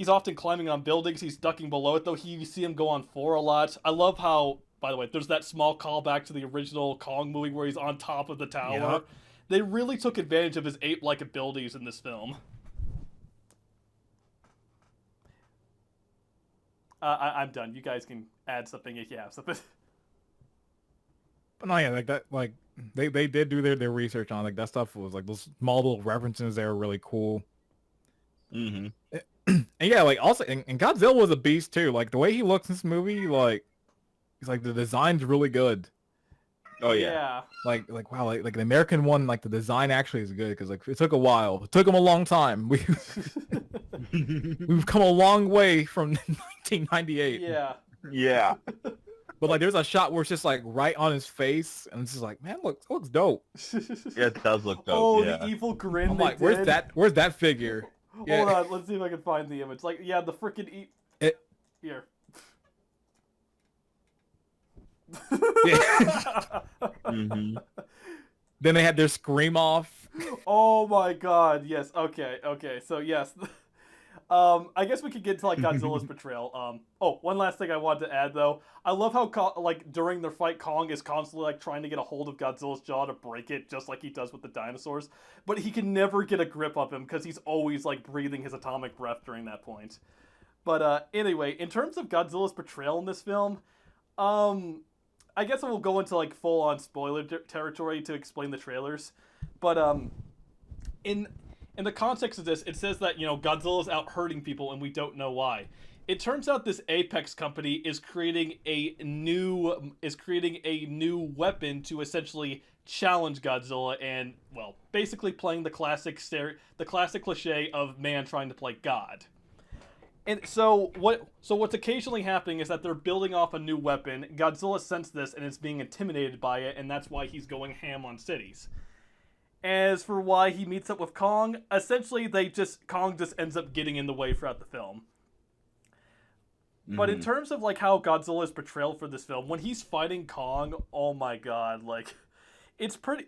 often climbing on buildings. He's ducking below it, though. You see him go on 4 a lot. I love how, by the way, there's that small callback to the original Kong movie where he's on top of the tower. Yep. They really took advantage of his ape-like abilities in this film. I'm done. You guys can add something if you have something. But no, yeah, like that, like they did do their research on like that stuff. Was like those small little references. They were really cool. Mm-hmm. And yeah, like also, and Godzilla was a beast too. Like the way he looks in this movie, like he's like the design's really good. Oh yeah. Like wow, like the American one, like the design actually is good because like it took a while. It took him a long time. We've come a long way from 1998. Yeah. Yeah. But like there's a shot where it's just like right on his face, and it's just like, man, looks dope. Yeah, it does look dope. Oh, yeah. the evil grin. I'm like, where's that figure? Yeah. Hold on, let's see if I can find the image. Like, yeah, the freaking here. Yeah. Mm-hmm. Then they had their scream off. Oh my god, yes. Okay. So yes. I guess we could get to like Godzilla's portrayal. Oh, one last thing I wanted to add though. I love how like during their fight, Kong is constantly like trying to get a hold of Godzilla's jaw to break it, just like he does with the dinosaurs. But he can never get a grip of him because he's always like breathing his atomic breath during that point. But anyway, in terms of Godzilla's portrayal in this film, I guess I will go into like full on spoiler territory to explain the trailers. But in the context of this, it says that, you know, Godzilla's out hurting people and we don't know why. It turns out this Apex company is creating a new weapon to essentially challenge Godzilla and, well, basically playing the classic cliche of man trying to play God. And so what's occasionally happening is that they're building off a new weapon. Godzilla sensed this and is being intimidated by it, and that's why he's going ham on cities. As for why he meets up with Kong, essentially Kong just ends up getting in the way throughout the film. Mm-hmm. But in terms of like how Godzilla is portrayed for this film, when he's fighting Kong, oh my god, like it's pretty.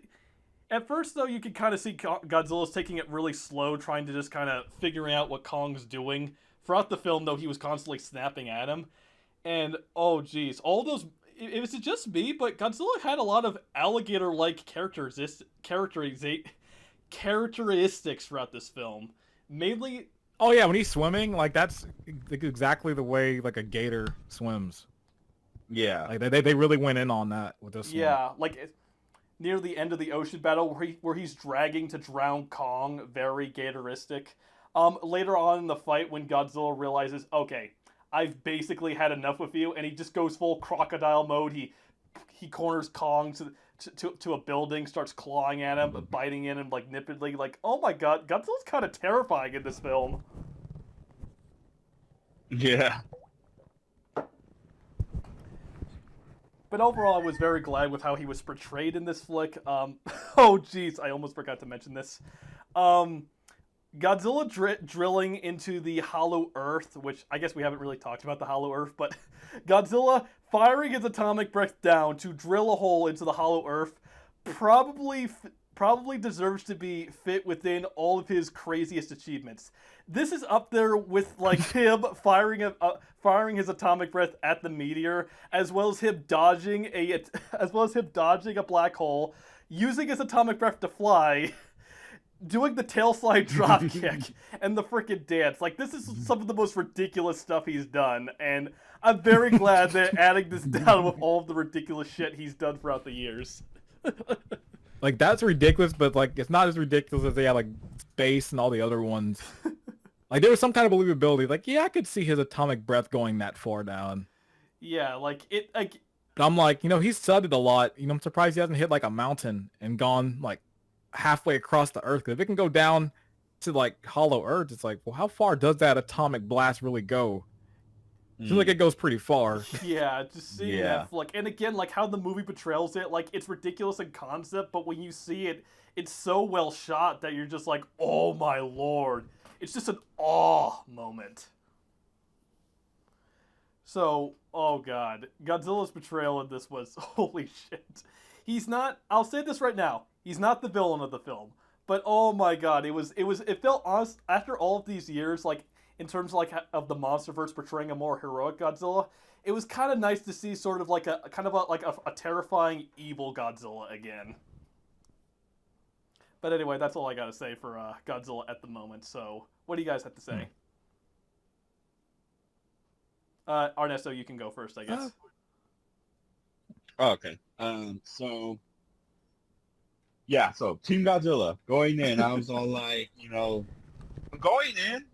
At first though, you can kind of see Godzilla's taking it really slow, trying to just kind of figure out what Kong's doing. Throughout the film though, he was constantly snapping at him, and oh geez, all those. It was just me, but Godzilla had a lot of alligator-like characteristics throughout this film. Mainly... Oh yeah, when he's swimming, like that's exactly the way like a gator swims. Yeah. Like they really went in on that with this one. Yeah, like near the end of the ocean battle where he's dragging to drown Kong, very gatoristic. Later on in the fight when Godzilla realizes, okay, I've basically had enough with you, and he just goes full crocodile mode. He he corners Kong to a building, starts clawing at him, biting in him like nippidly. Like, oh my god, Godzilla's kind of terrifying in this film. Yeah. But overall, I was very glad with how he was portrayed in this flick. Oh, jeez, I almost forgot to mention this. Godzilla drilling into the Hollow Earth, which I guess we haven't really talked about the Hollow Earth, but Godzilla firing his atomic breath down to drill a hole into the Hollow Earth probably deserves to be fit within all of his craziest achievements. This is up there with like him firing his atomic breath at the meteor, as well as him dodging a black hole, using his atomic breath to fly, doing the tail slide drop kick, and the frickin' dance. Like, this is some of the most ridiculous stuff he's done, and I'm very glad they're adding this down with all of the ridiculous shit he's done throughout the years. Like, that's ridiculous, but like it's not as ridiculous as they have like space and all the other ones. Like, there was some kind of believability. Like, yeah, I could see his atomic breath going that far down. Yeah, like it. Like, but I'm like, he's studied a lot. I'm surprised he hasn't hit like a mountain and gone like halfway across the Earth. Because if it can go down to like Hollow Earth, it's like, well, how far does that atomic blast really go? Seems like it goes pretty far. Yeah, just seeing that, like, and again, like how the movie portrays it, like it's ridiculous in concept, but when you see it, it's so well shot that you're just like, oh my lord. It's just an awe moment. So, oh god, Godzilla's portrayal in this was holy shit. He's not. I'll say this right now. He's not the villain of the film, but oh my god, it felt honest after all of these years. Like in terms of, like of the MonsterVerse portraying a more heroic Godzilla, it was kind of nice to see sort of like a terrifying evil Godzilla again. But anyway, that's all I gotta say for Godzilla at the moment. So, what do you guys have to say? Ernesto, you can go first, I guess. Okay. So Team Godzilla going in. I was all like, going in.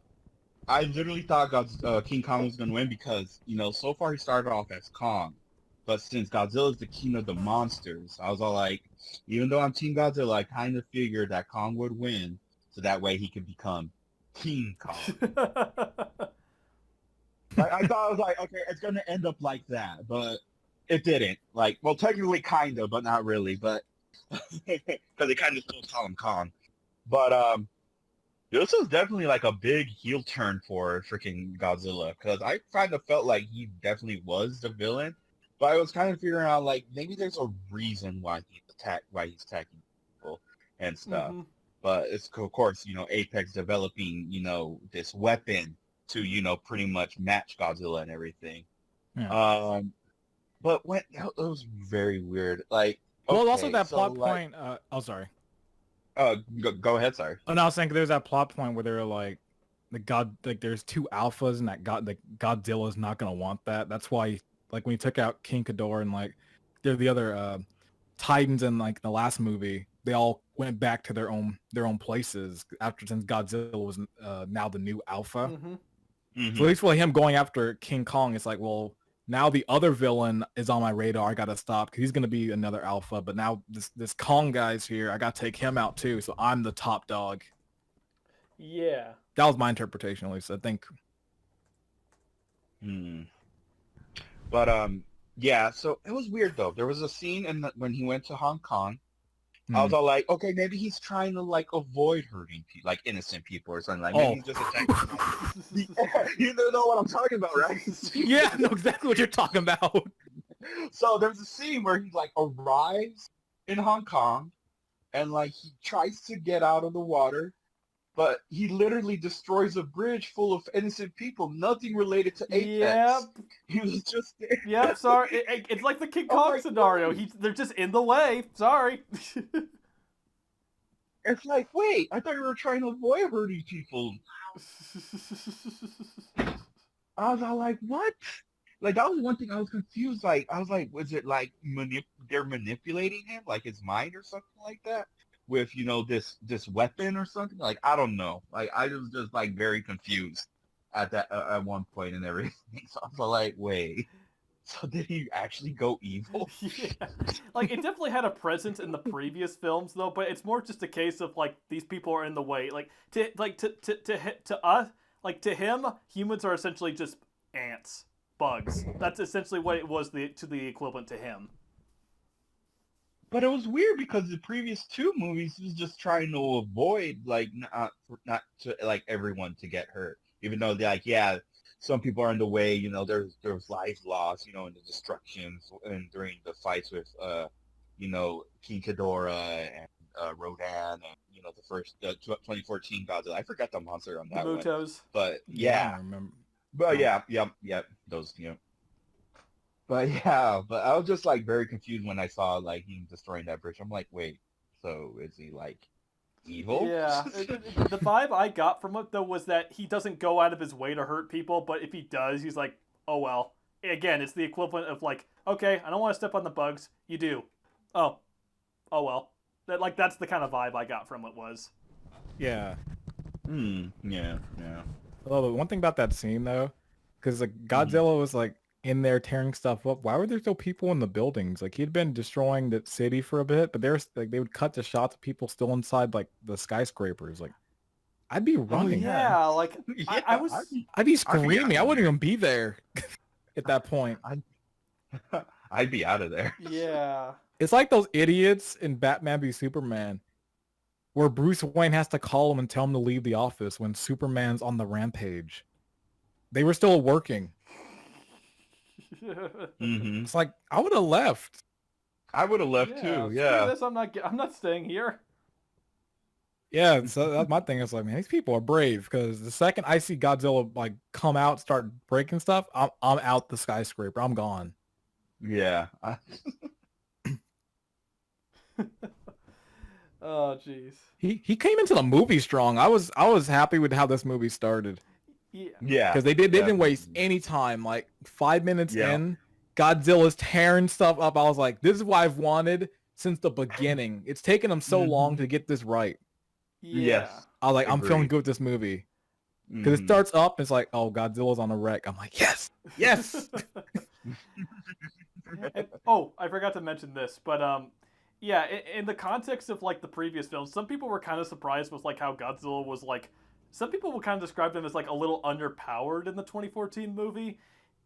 I literally thought King Kong was gonna win because so far he started off as Kong, but since Godzilla's the king of the monsters, I was all like, even though I'm Team Godzilla, I kind of figured that Kong would win, so that way he could become King Kong. I thought I was like, okay, it's gonna end up like that, but it didn't. Like, well, technically, kind of, but not really. But because they kind of still call him Kong. But this was definitely like a big heel turn for freaking Godzilla, because I kind of felt like he definitely was the villain, but I was kind of figuring out like maybe there's a reason why he's attacking people and stuff. Mm-hmm. But it's of course Apex developing this weapon to pretty much match Godzilla and everything. Yeah. But it was very weird. Like, well, also that plot point. Oh, sorry. Go ahead. Sorry. Oh, no, I was thinking there's that plot point where they're like, there's two alphas, and that Godzilla's not gonna want that. That's why, like, when you took out King Ghidorah and like, the other Titans in like the last movie, they all went back to their own places since Godzilla was now the new alpha. Mm-hmm. Mm-hmm. So at least for him going after King Kong, it's like, well, now the other villain is on my radar. I gotta stop because he's gonna be another alpha. But now this Kong guy's here. I gotta take him out too. So I'm the top dog. Yeah, that was my interpretation, at least. I think. But yeah. So it was weird though. There was a scene when he went to Hong Kong. I was all like, okay, maybe he's trying to like avoid hurting people, like innocent people or something. Like maybe he's just attacking. You know what I'm talking about, right? Yeah, I know exactly what you're talking about. So there's a scene where he like arrives in Hong Kong, and like he tries to get out of the water, but he literally destroys a bridge full of innocent people, nothing related to Apex. Yep. He was just there. Yep, sorry. It's like the King Kong scenario. They're just in the way. Sorry. It's like, wait, I thought you were trying to avoid hurting people. I was all like, what? Like, that was one thing I was confused. Like, I was like, was it like they're manipulating him, like his mind or something like that? With this weapon or something, like I don't know, like I was just like very confused at one point and everything. So I was like, wait, So did he actually go evil? Yeah, like it definitely had a presence in the previous films though, but it's more just a case of like these people are in the way. To us, like to him, humans are essentially just ants, bugs. That's essentially what it was to the equivalent to him. But it was weird because the previous two movies was just trying to avoid like not to like everyone to get hurt, even though they're like yeah, some people are in the way. You know, there's lives lost. You know, in the destructions and during the fights with you know, King Ghidorah and Rodan and you know the first 2014 Godzilla. I forgot the monster on The that one, Mutos. but Yeah, I yeah, don't remember. but yeah, yep, those But yeah, but I was just like very confused when I saw like him destroying that bridge. I'm like, wait, so is he like evil? Yeah, the vibe I got from it though was that he doesn't go out of his way to hurt people, but if he does, he's like, oh well. Again, it's the equivalent of like, okay, I don't want to step on the bugs. You do. Oh, oh well. That's the kind of vibe I got from it was. Yeah. Yeah, yeah. Well, the one thing about that scene though, because like Mhm. Godzilla was like in there tearing stuff up. Why were there still people in the buildings? Like he'd been destroying the city for a bit, but there's like they would cut to shots of people still inside like the skyscrapers. Like I'd be Oh running. yeah, Yeah, like yeah. I was. I'd be I'd be out screaming. I of wouldn't there. even be there at that point. I'd be out of there. Yeah. It's like those idiots in Batman v Superman where Bruce Wayne has to call him and tell him to leave the office when Superman's on the rampage. They were still working. Hmm. It's like I would have left. I would have left Yeah. too. Screw Yeah. this. I'm not staying here. Yeah, so that's my thing. Is like, man, these people are brave because the second I see Godzilla like come out, start breaking stuff, I'm out the skyscraper. I'm gone. Yeah. Oh jeez. He came into the movie strong. I was happy with how this movie started Yeah. Yeah. because they didn't waste Definitely. any time. Like 5 minutes Yeah. in, Godzilla's tearing stuff up. I was like, this is what I've wanted since the beginning. It's taken them so long to get this right. Yeah. Yes. I was like, I'm feeling Agreed. good with this movie because it Mhm. starts up. It's like, oh, Godzilla's on a wreck. I'm like, yes, yes. Oh, I forgot to mention this, but yeah, in the context of like the previous films, some people were kind of surprised with like how Godzilla was like. Some people would kind of describe him as like a little underpowered in the 2014 movie,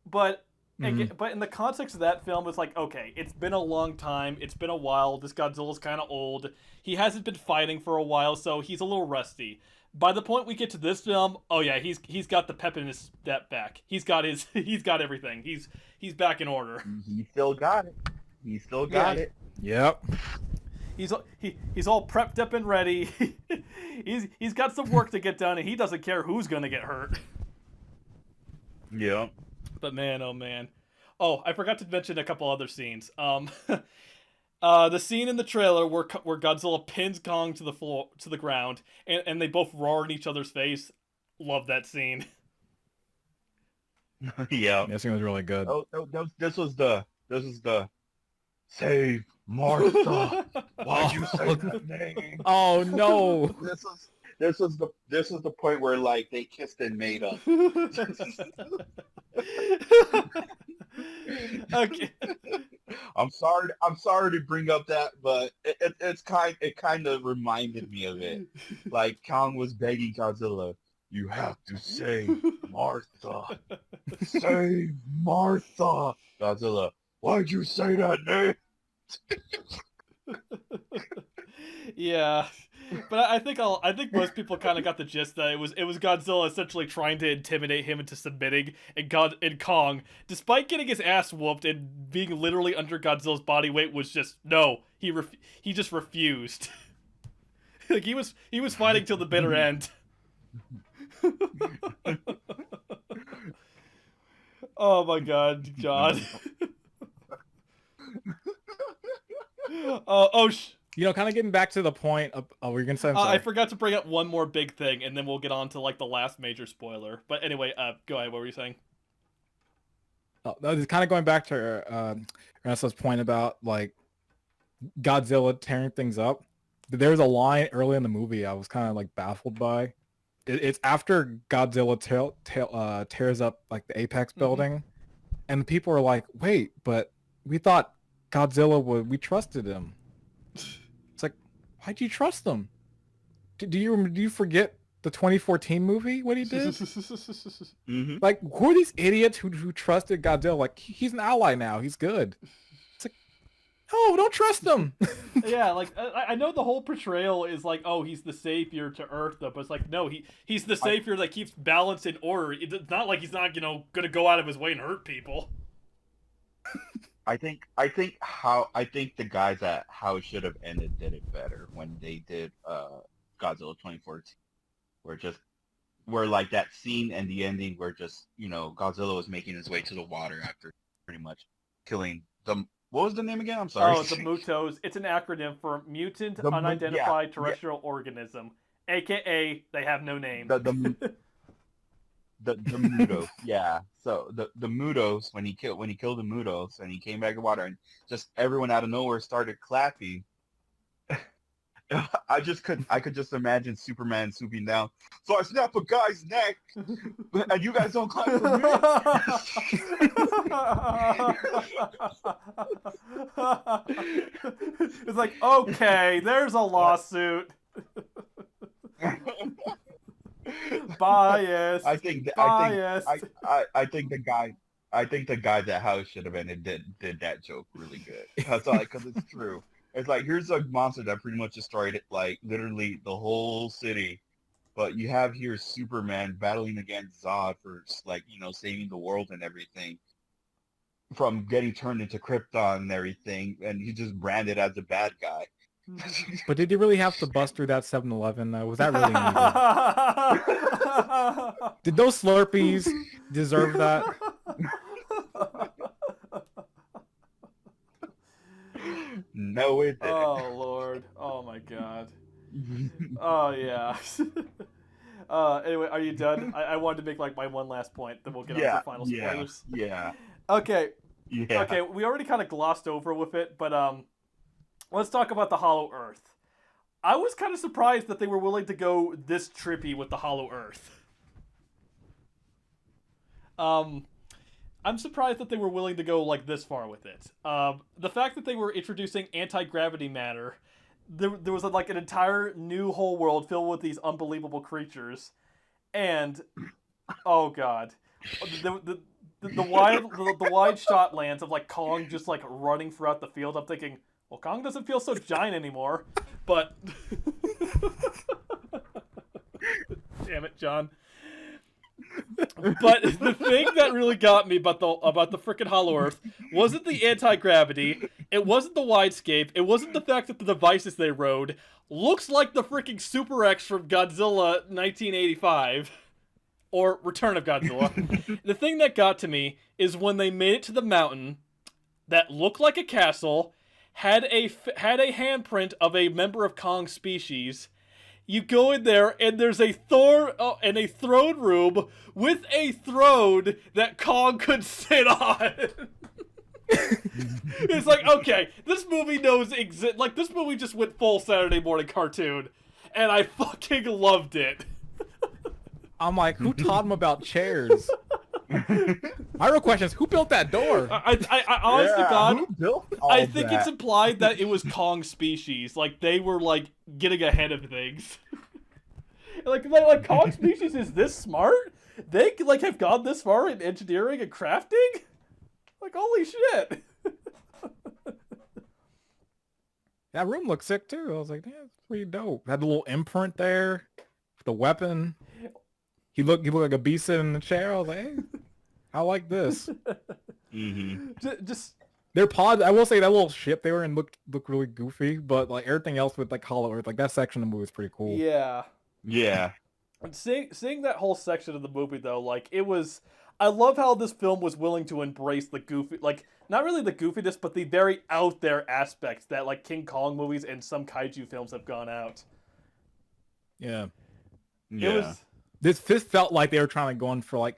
but Mhm. but in the context of that film, it's like okay, it's been a long time, it's been a while. This Godzilla's kind of old. He hasn't been fighting for a while, so he's a little rusty. By the point we get to this film, oh yeah, he's got the pep in his step back. He's got his he's got everything. He's back in order. He still got it. He still got Yeah. it. Yep. He's all prepped up and ready. he's got some work to get done, and he doesn't care who's gonna get hurt. Yeah. But man, oh man. Oh, I forgot to mention a couple other scenes. The scene in the trailer where Godzilla pins Kong to the floor to the ground, and they both roar in each other's face. Love that scene. Yeah. That scene was really good. Oh, this was the save Martha. Why'd you say that name? Oh no. This was the point where like they kissed and made up. Okay. I'm sorry to bring up that, but it kind of reminded me of it. Like Kong was begging Godzilla, "You have to save Martha, save Martha." Godzilla, "Why'd you say that name?" Yeah, but I think most people kind of got the gist that it was Godzilla essentially trying to intimidate him into submitting, and Kong, despite getting his ass whooped and being literally under Godzilla's body weight, was just no. He just refused. Like he was fighting till the bitter end. Oh my God, John. Oh, Kind of getting back to the point of, oh, we're gonna say, I'm I sorry. forgot to bring up one more big thing, and then we'll get on to like the last major spoiler. But anyway, go ahead. What were you saying? Oh, no, just kind of going back to Ernesto's point about like Godzilla tearing things up. There's a line early in the movie I was kind of like baffled by. It's after Godzilla tears up like the Apex building, and people are like, wait, but we thought Godzilla would, we trusted him. It's like, why'd you trust him? Do you forget the 2014 movie, what he did? Mm-hmm. Like, who are these idiots who trusted Godzilla? Like, he's an ally now. He's good. It's like, no, don't trust him. Yeah, like I know the whole portrayal is like, oh, he's the savior to Earth, though, but it's like, no, he's the savior that keeps balance and order. It's not like he's not gonna go out of his way and hurt people. I think the guys at How It Should Have Ended did it better when they did Godzilla 2014, where like that scene and the ending where just Godzilla was making his way to the water after pretty much killing the, what was the name again? I'm sorry. Oh, the MUTOs. It's an acronym for Mutant The Unidentified yeah. Terrestrial Organism, aka they have no name. The Mutos, yeah. So the Mutos, when he killed the Mutos and he came back to water and just everyone out of nowhere started clapping. I could just imagine Superman swooping down. So I snap a guy's neck, and you guys don't clap for me. It's like, okay, there's a lawsuit. Bias. I think the guys at How It Should Have Ended did that joke really good. That's all, because it's true. It's like, here's a monster that pretty much destroyed like literally the whole city, but you have here Superman battling against Zod for like saving the world and everything from getting turned into Krypton and everything, and he's just branded as a bad guy. But did you really have to bust through that 7-Eleven? Was that really needed? Did those Slurpees deserve that? No, it didn't. Oh Lord! Oh my God! Oh yeah. Anyway, are you done? I wanted to make like my one last point, then we'll get on to the final spoilers. Yeah. Okay. Yeah. Okay, we already kind of glossed over with it, but let's talk about the Hollow Earth. I was kind of surprised that they were willing to go this trippy with the Hollow Earth. I'm surprised that they were willing to go like this far with it. The fact that they were introducing anti-gravity matter, there was like an entire new whole world filled with these unbelievable creatures, and oh god, the wide shot lands of like Kong just like running throughout the field. I'm thinking, well, Kong doesn't feel so giant anymore, but damn it, John. But the thing that really got me about the frickin' Hollow Earth wasn't the anti-gravity, it wasn't the widescape, it wasn't the fact that the devices they rode looks like the frickin' Super X from Godzilla 1985, or Return of Godzilla. The thing that got to me is when they made it to the mountain that looked like a castle, had a handprint of a member of Kong's species. You go in there, and there's a throne room with a throne that Kong could sit on. It's like, okay, this movie knows this movie just went full Saturday morning cartoon, and I fucking loved it. I'm like, who taught him about chairs? My real question is, who built that door? I honestly, God, who built I think it's implied that it was Kong's species. Like, they were, like, getting ahead of things. like Kong's species is this smart? They, like, have gone this far in engineering and crafting? Like, holy shit. That room looked sick, too. I was like, damn, it's pretty dope. Had the little imprint there, the weapon. He looked like a beast sitting in the chair. I was like, hey, I like this. Mm-hmm. Just their pod, I will say that little ship they were in looked really goofy, but like everything else with like Hollow Earth, like that section of the movie is pretty cool. yeah. Yeah. And seeing that whole section of the movie though, like it was, I love how this film was willing to embrace the goofy, like not really the goofiness, but the very out there aspects that like King Kong movies and some kaiju films have gone out. Yeah. Yeah. It was. This felt like they were trying to go in for like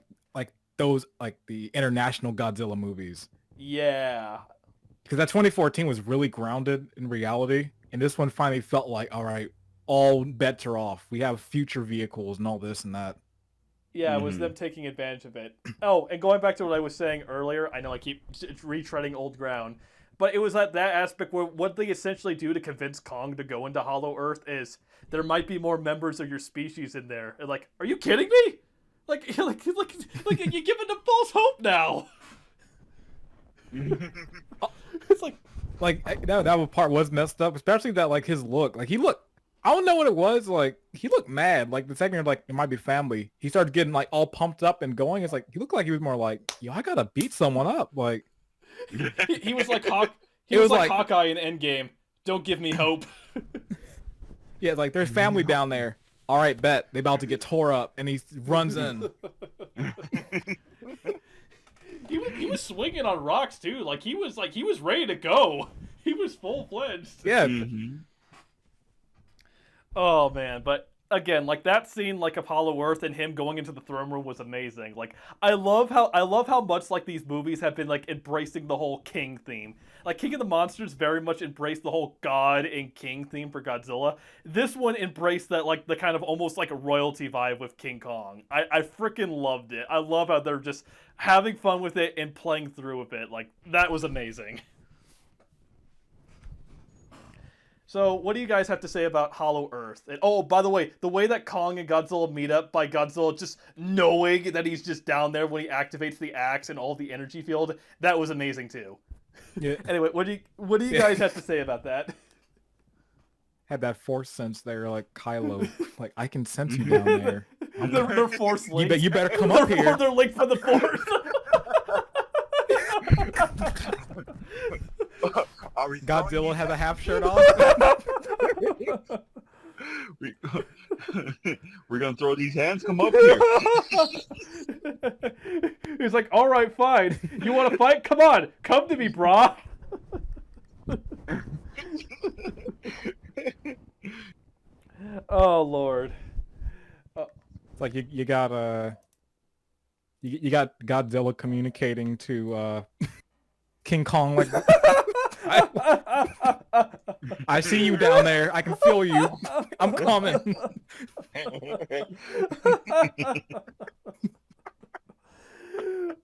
those like the international Godzilla movies. Yeah. Because that 2014 was really grounded in reality, and this one finally felt like, all right, all bets are off. We have future vehicles and all this and that. Yeah, it was them taking advantage of it. Oh, and going back to what I was saying earlier, I know I keep retreading old ground, but it was at that aspect where what they essentially do to convince Kong to go into Hollow Earth is there might be more members of your species in there. And like, are you kidding me? Like you're giving them false hope now. It's like that part was messed up, especially that like his look. Like he looked, I don't know what it was. Like he looked mad. Like the second you're like it might be family, he started getting like all pumped up and going. It's like he looked like he was more like, yo, I gotta beat someone up. Like he was like He was like Hawkeye in Endgame. Don't give me hope. Yeah, like there's family down there. All right, bet they about to get tore up, and he runs in. He was swinging on rocks too. Like he was ready to go. He was full fledged. Yeah. Oh man, but again, like that scene, like Apollo Earth and him going into the throne room was amazing. Like I love how much like these movies have been like embracing the whole king theme. Like King of the Monsters very much embraced the whole god and king theme for Godzilla. This one embraced that like the kind of almost like a royalty vibe with King Kong. I freaking loved it. I love how they're just having fun with it and playing through with it. Like that was amazing. So, what do you guys have to say about Hollow Earth? And, oh, by the way that Kong and Godzilla meet up by Godzilla just knowing that he's just down there when he activates the axe and all the energy field, that was amazing too. Yeah. Anyway, what do you guys have to say about that? Had that force sense there, like Kylo. Like I can sense you down there. They're force linked. You better come up here. They're linked for the force. Godzilla has a half shirt on. We're gonna throw these hands. Come up here. He's like, all right, fine. You want to fight? Come on, come to me, brah. Oh Lord. It's like you got you got Godzilla communicating to King Kong like I see you down there. I can feel you. I'm coming.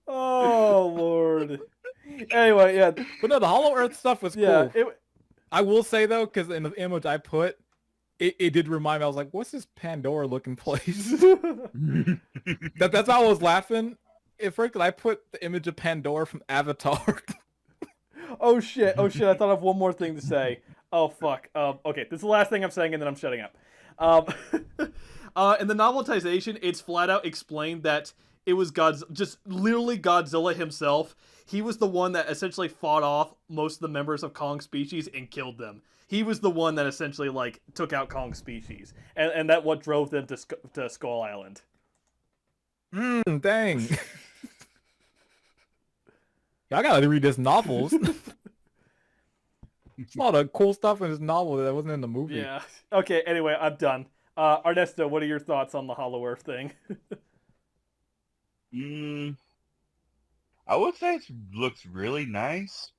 Oh Lord. Anyway, yeah. But no, the Hollow Earth stuff was Yeah, cool. I will say though, because in the image I put, it did remind me. I was like, "What's this Pandora looking place?" That's why I was laughing at first. Cause I put the image of Pandora from Avatar. Oh shit! I thought of one more thing to say. Oh fuck. Okay, this is the last thing I'm saying, and then I'm shutting up. In the novelization, it's flat out explained that it was just literally Godzilla himself. He was the one that essentially fought off most of the members of Kong's species and killed them. He was the one that essentially like took out Kong's species, and that what drove them to Skull Island. Dang. I gotta read this novels. It's a lot of cool stuff in this novel that wasn't in the movie. Yeah. Okay, anyway, I'm done. Ernesto, what are your thoughts on the Hollow Earth thing? I would say it looks really nice.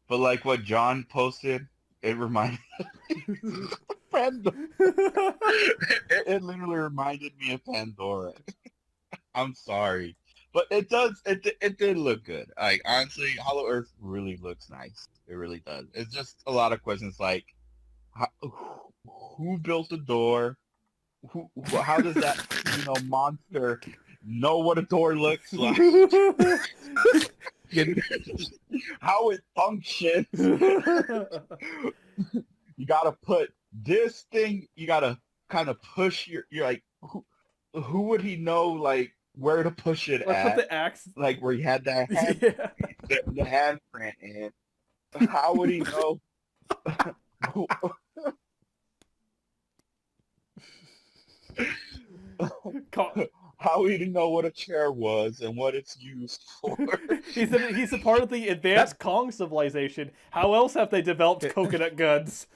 But like what John posted, it reminded me of Pandora. It literally reminded me of Pandora. I'm sorry. But it did look good. Like honestly, Hollow Earth really looks nice. It really does. It's just a lot of questions like, who built the door? How does that monster know what a door looks like? How it functions? You gotta put this thing. You gotta kind of push you're like, who would he know like where to push it at? Put the axe like where he had that hand, the handprint in. How would he know? How would he know what a chair was and what it's used for? He's a part of the advanced Kong civilization. How else have they developed coconut guns?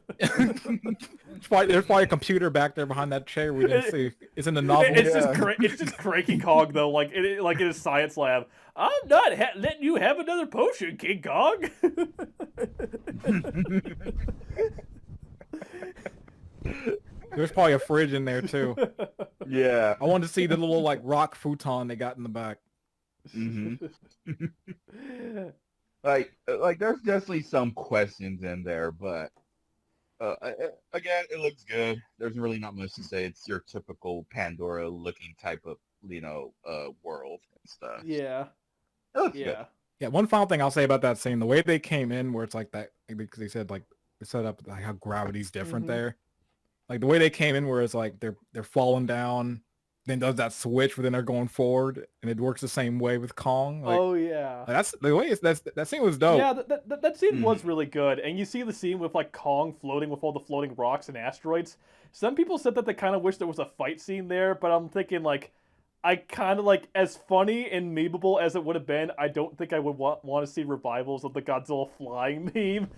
There's probably a computer back there behind that chair we didn't see. It's in the novel. It's just cranky Kong though, like in his science lab. I'm not letting you have another potion, King Kong. There's probably a fridge in there too. Yeah. I wanted to see the little like rock futon they got in the back. hmm like there's definitely some questions in there, but again, it looks good. There's really not much to say. It's your typical Pandora looking type of, world and stuff. Yeah. It looks good. Yeah. Yeah, one final thing I'll say about that scene, the way they came in, where it's like that, because they said like they set up like how gravity's different there. Like the way they came in, where it's like they're falling down, then does that switch, where then they're going forward, and it works the same way with Kong. Like, Oh yeah. that's the way. That scene was dope. Yeah, that scene Mhm. was really good, and you see the scene with like Kong floating with all the floating rocks and asteroids. Some people said that they kind of wish there was a fight scene there, but I'm thinking like, I kind of like, as funny and memeable as it would have been, I don't think I would want to see revivals of the Godzilla flying meme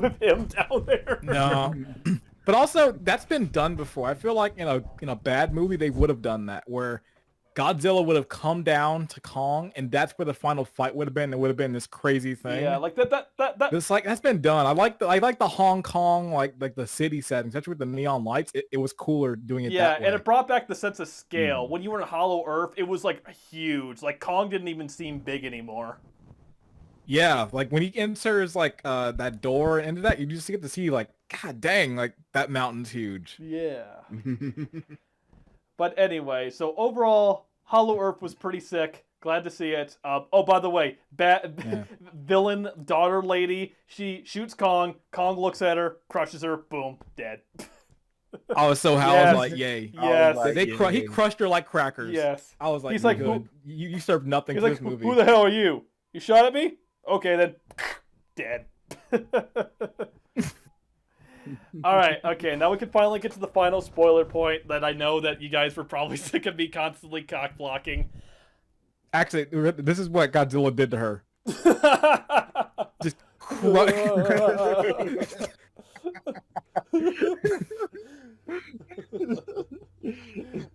with him down there. No, but also that's been done before. I feel like in a bad movie they would have done that, where Godzilla would have come down to Kong, and that's where the final fight would have been. It would have been this crazy thing. Yeah, like that. It's like that's been done. I like the Hong Kong like the city settings, especially with the neon lights. It was cooler doing it. Yeah, that way. and it brought back the sense of scale. When you were in Hollow Earth, it was like huge. Like Kong didn't even seem big anymore. Yeah, like when he enters like that door into that, you just get to see like, god dang, like that mountain's huge. Yeah. But anyway, so overall, Hollow Earth was pretty sick. Glad to see it. Oh, by the way, villain daughter lady, she shoots Kong. Kong looks at her, crushes her, boom, dead. I was so Yes. I was like, yay. Yes. like, He crushed her like crackers. Yes. I was like, He's like, good. You served nothing He's to like, this movie. who the hell are you? You shot at me? Okay, then. Dead. All right, okay, now we can finally get to the final spoiler point that I know that you guys were probably sick of me constantly cock blocking. Actually, this is what Godzilla did to her. Just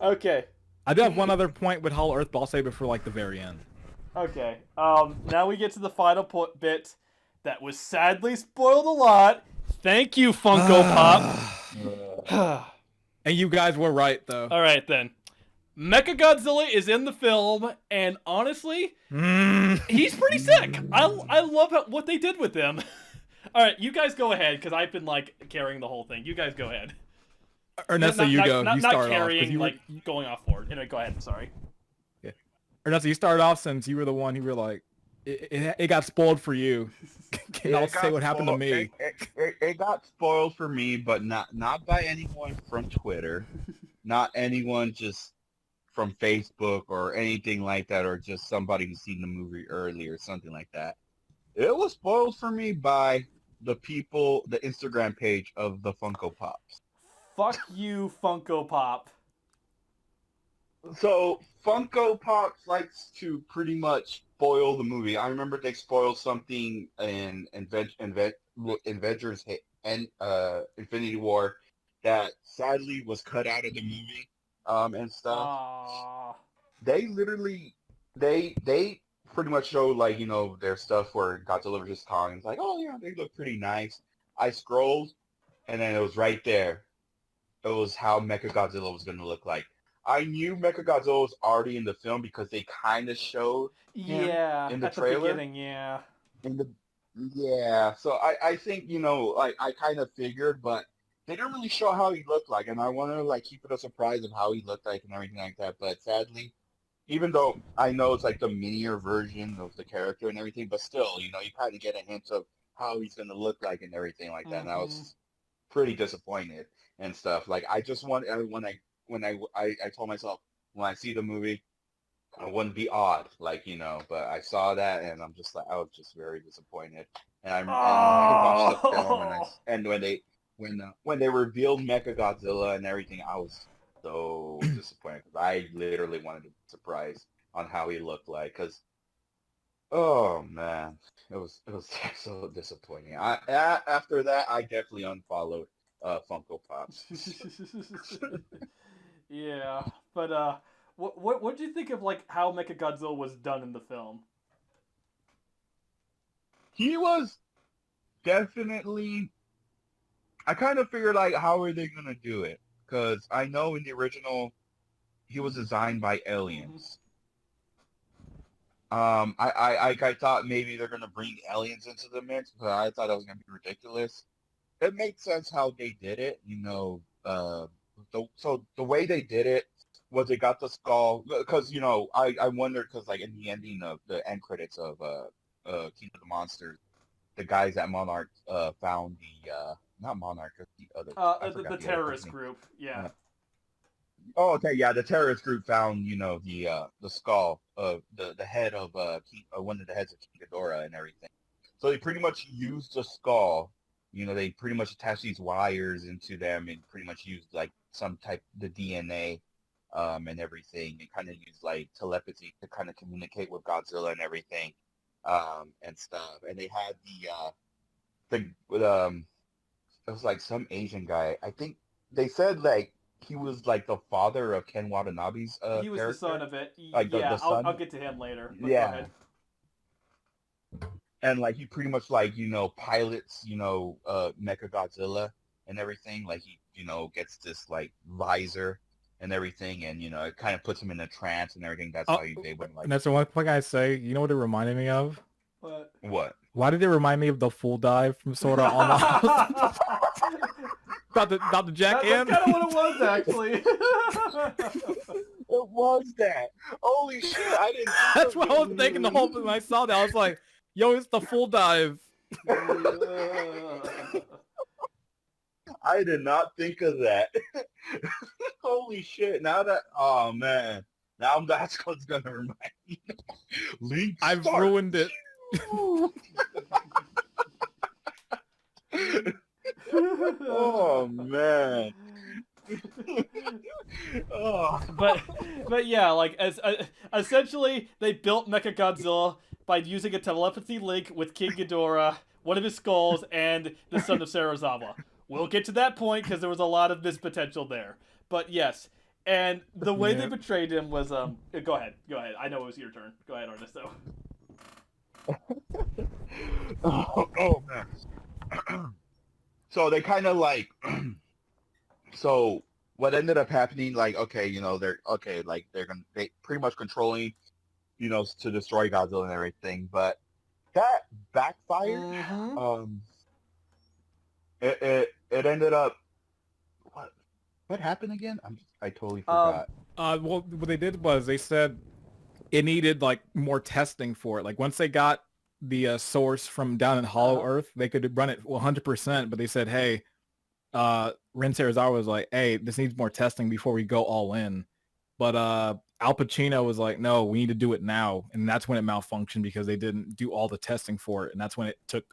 Okay. I do have one other point with Hollow Earth, but I'll save it for like the very end. Okay. Now we get to the final bit that was sadly spoiled a lot. Thank you, Funko Pop. And you guys were right though. All right then. Mechagodzilla is in the film, and honestly, he's pretty sick. I love what they did with him. All right, you guys go ahead, because I've been like carrying the whole thing. You guys go ahead. Ernesto, you go. Not You start carrying, off. You like going off forward. Anyway, go ahead. Sorry. Ernesto, you started off since you were the one who were like, it got spoiled for you. I'll say what happened to me. It got spoiled for me, but not by anyone from Twitter, not anyone just from Facebook or anything like that, or just somebody who's seen the movie early or something like that. It was spoiled for me by the people, the Instagram page of the Funko Pops. Fuck you, Funko Pop. So Funko Pops likes to pretty much spoil the movie. I remember they spoiled something in Avengers and Infinity War that sadly was cut out of the movie and stuff. Aww. They literally they pretty much show like, their stuff where Godzilla vs. Kong. It's like, oh yeah, they look pretty nice. I scrolled and then it was right there. It was how Mechagodzilla was gonna look like. I knew Mechagodzilla was already in the film because they kind of showed him in the at trailer. the beginning, yeah. So I think, like I kind of figured, but they didn't really show how he looked like, and I want to like keep it a surprise of how he looked like and everything like that. But sadly, even though I know it's like the minier version of the character and everything, but still, you kind of get a hint of how he's gonna look like and everything like that. And I was pretty disappointed and stuff. Like I just want when I told myself when I see the movie, I wouldn't be odd, like, but I saw that and I'm just like, I was just very disappointed. And I watched the film and when they revealed Mechagodzilla and everything, I was so disappointed because I literally wanted a surprise on how he looked like. Because, oh man, it was so disappointing. After that, I definitely unfollowed Funko Pops. Yeah, but what do you think of like how Mechagodzilla was done in the film? He was definitely. I kind of figured like, how are they gonna do it? Because I know in the original, he was designed by aliens. I thought maybe they're gonna bring aliens into the mix, but I thought that was gonna be ridiculous. It made sense how they did it, so the way they did it was they got the skull because I wondered because like in the ending of the end credits of King of the Monsters, the guys at Monarch found the not Monarch, the other the terrorist group, yeah. Oh, okay, yeah. The terrorist group found, the skull of the head of one of the heads of King Ghidorah and everything. So they pretty much used the skull. They pretty much attached these wires into them and pretty much used like some type the DNA, and everything, and kind of used like telepathy to kind of communicate with Godzilla and everything, and stuff. And they had it was like some Asian guy. I think they said like he was like the father of Ken Watanabe's he was character. the son of it. Like the son. I'll get to him later. Yeah. Go ahead. And like he pretty much like pilots Mecha Godzilla and everything. Like he gets this like visor and everything, and it kind of puts him in a trance and everything. That's how they would like. And that's the one thing I say. You know what it reminded me of? What? Why did it remind me of the full dive from Sword Art Online? about the jack in. That's kind of what it was, actually. It was that. Holy shit! I didn't. That's what I was thinking the whole time I saw that. I was like, "Yo, it's the full dive." I did not think of that. Holy shit! Oh man, now that's what's gonna remind me. Link. I've ruined it. Oh man. Oh. But yeah, like essentially they built Mechagodzilla by using a telepathy link with King Ghidorah, one of his skulls, and the son of Serizawa. We'll get to that point because there was a lot of missed potential there. But yes, and the way they portrayed him was Go ahead. I know it was your turn. Go ahead, Ernesto. Oh man. So they kind of like, so what ended up happening, like, okay, they're pretty much controlling, to destroy Godzilla and everything, but that backfired. Mm-hmm. It ended up, what happened again? I totally forgot. Well, what they did was they said it needed like more testing for it. Like once they got the source from down in Hollow Earth, they could run it 100%, but they said, hey, Ren Serizawa was like, hey, this needs more testing before we go all in. But Al Pacino was like, no, we need to do it now. And that's when it malfunctioned because they didn't do all the testing for it. And that's when it took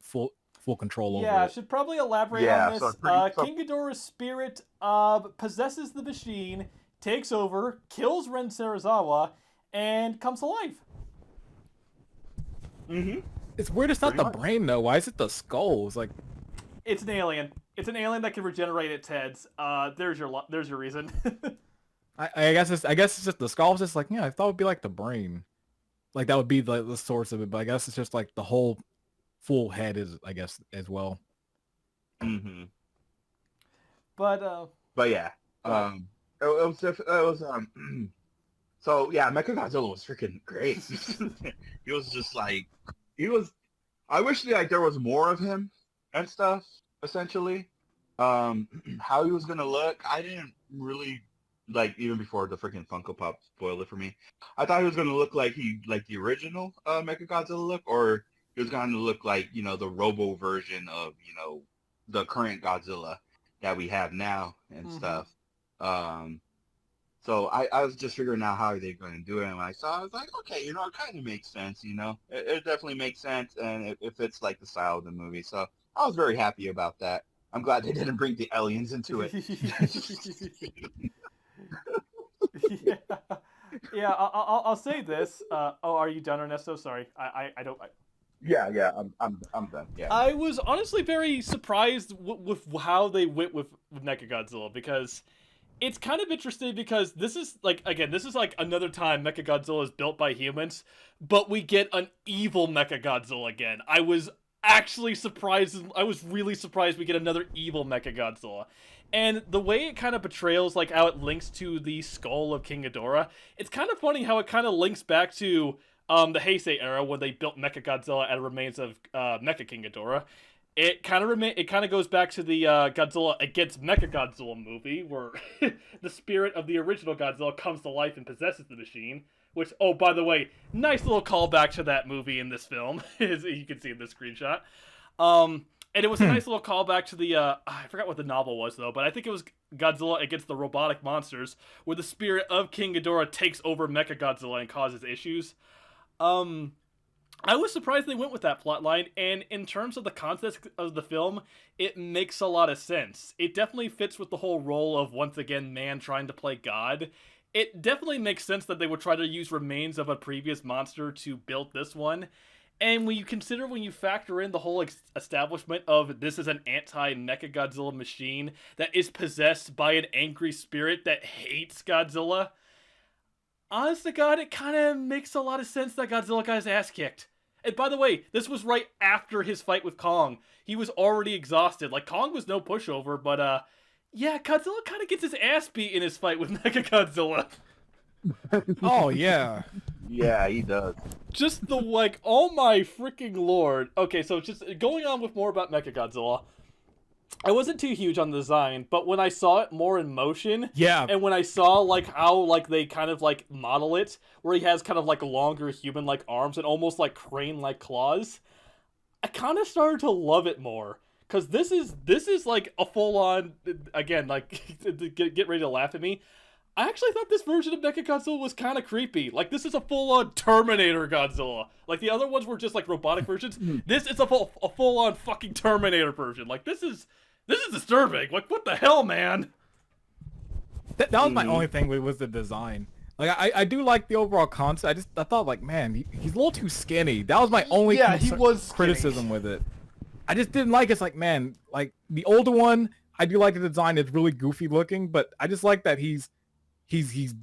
full control over it. Yeah, I should probably elaborate on this. King Ghidorah's spirit possesses the machine, takes over, kills Ren Serizawa, and comes to life. Mm-hmm. It's weird it's not the brain, though. Why is it the skull? It's like... It's an alien. It's an alien that can regenerate its heads. There's your reason. I guess it's just the skull. Just like, I thought it would be like the brain. Like that would be the source of it, but I guess it's just like the whole full head is, I guess, as well. Mm-hmm. But yeah, it was so yeah, Mechagodzilla was freaking great. He was just like, I wish like there was more of him and stuff. Essentially, how he was gonna look, I didn't really like even before the freaking Funko Pop spoiled it for me. I thought he was gonna look like the original Mechagodzilla look, or he was gonna look like the Robo version of the current Godzilla that we have now and stuff. So I was just figuring out how they're going to do it, and when I saw it, I was like, okay, it kind of makes sense, it definitely makes sense, and it fits like the style of the movie. So I was very happy about that. I'm glad they didn't bring the aliens into it. Yeah. I'll say this. Are you done, Ernesto? Sorry, I don't. Yeah, I'm done. Yeah. I was honestly very surprised with how they went with Mechagodzilla, because it's kind of interesting, because this is like another time Mechagodzilla is built by humans, but we get an evil Mechagodzilla again. I was actually surprised. I was really surprised we get another evil Mechagodzilla. And the way it kind of portrays, like, how it links to the skull of King Ghidorah, it's kind of funny how it kind of links back to the Heisei era when they built Mechagodzilla out of remains of Mecha King Ghidorah. It kind of goes back to the Godzilla against Mechagodzilla movie, where the spirit of the original Godzilla comes to life and possesses the machine. Which, oh, by the way, nice little callback to that movie in this film, as you can see in this screenshot. And it was a nice little callback to the, I forgot what the novel was, though, but I think it was Godzilla against the robotic monsters, where the spirit of King Ghidorah takes over Mechagodzilla and causes issues. I was surprised they went with that plotline, and in terms of the context of the film, it makes a lot of sense. It definitely fits with the whole role of, once again, man trying to play God. It definitely makes sense that they would try to use remains of a previous monster to build this one. And when you factor in the whole establishment of this is an anti-Mechagodzilla machine that is possessed by an angry spirit that hates Godzilla, honest to God, it kind of makes a lot of sense that Godzilla got his ass kicked. And by the way, this was right after his fight with Kong. He was already exhausted. Like, Kong was no pushover, but, yeah, Godzilla kind of gets his ass beat in his fight with Mechagodzilla. Oh, yeah. Yeah, he does. Just the, like, oh my freaking lord. Okay, so just going on with more about Mechagodzilla. I wasn't too huge on the design, but when I saw it more in motion, Yeah. and when I saw, like, how, like, they kind of, like, model it, where he has kind of, like, longer human-like arms and almost, like, crane-like claws, I kind of started to love it more. Because this is, like, a full-on, again, like, get ready to laugh at me. I actually thought this version of Mechagodzilla was kind of creepy. Like, this is a full-on Terminator Godzilla. Like, the other ones were just, like, robotic versions. This is a full-on fucking Terminator version. Like, this is disturbing. Like, what the hell, man? That was my only thing was the design. Like, I do like the overall concept. I thought, like, man, he's a little too skinny. That was my only he was skinny. criticism with it. I just didn't like it. It's like, man, like, the older one, I do like the design. It's really goofy looking, but I just like that he's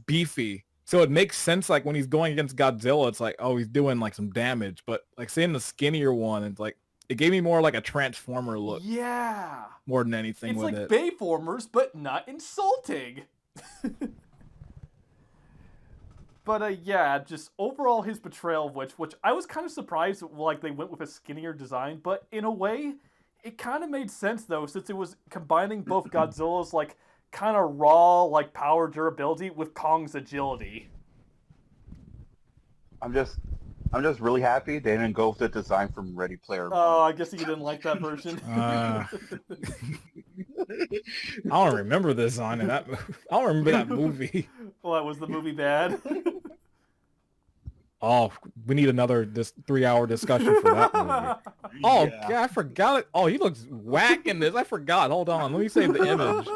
beefy. So it makes sense, like, when he's going against Godzilla, it's like, oh, he's doing, like, some damage. But, like, seeing the skinnier one, it's like, it gave me more like a Transformer look. Yeah. More than anything it's with like it. Bayformers, but not insulting. But yeah, just overall his portrayal of which I was kind of surprised, like, they went with a skinnier design, but in a way, it kind of made sense, though, since it was combining both Godzilla's, like, kind of raw, like, power durability with Kong's agility. I'm just really happy they didn't go with the design from Ready Player One. Oh, I guess you didn't like that version. I don't remember this on it. I don't remember that movie. What, was the movie bad? Oh, we need another 3-hour discussion for that movie. Oh, Yeah. God, I forgot it. Oh, he looks whack in this. I forgot. Hold on. Let me save the image.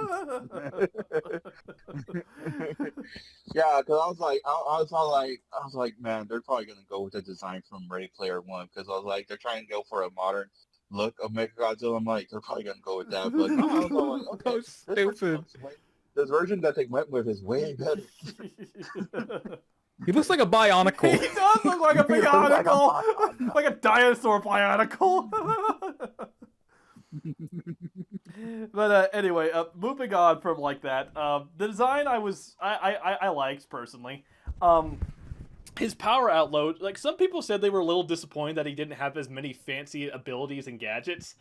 Yeah, because I was like, man, they're probably gonna go with the design from Ready Player One because I was like, they're trying to go for a modern look of Mechagodzilla. I'm like, they're probably gonna go with that. But no, I was all like, okay, So stupid. This version that they went with is way better. He looks like a Bionicle. He does look like a Bionicle! Like a dinosaur Bionicle! But anyway, moving on from like that, the design I liked personally. His power outload, like, some people said they were a little disappointed that he didn't have as many fancy abilities and gadgets.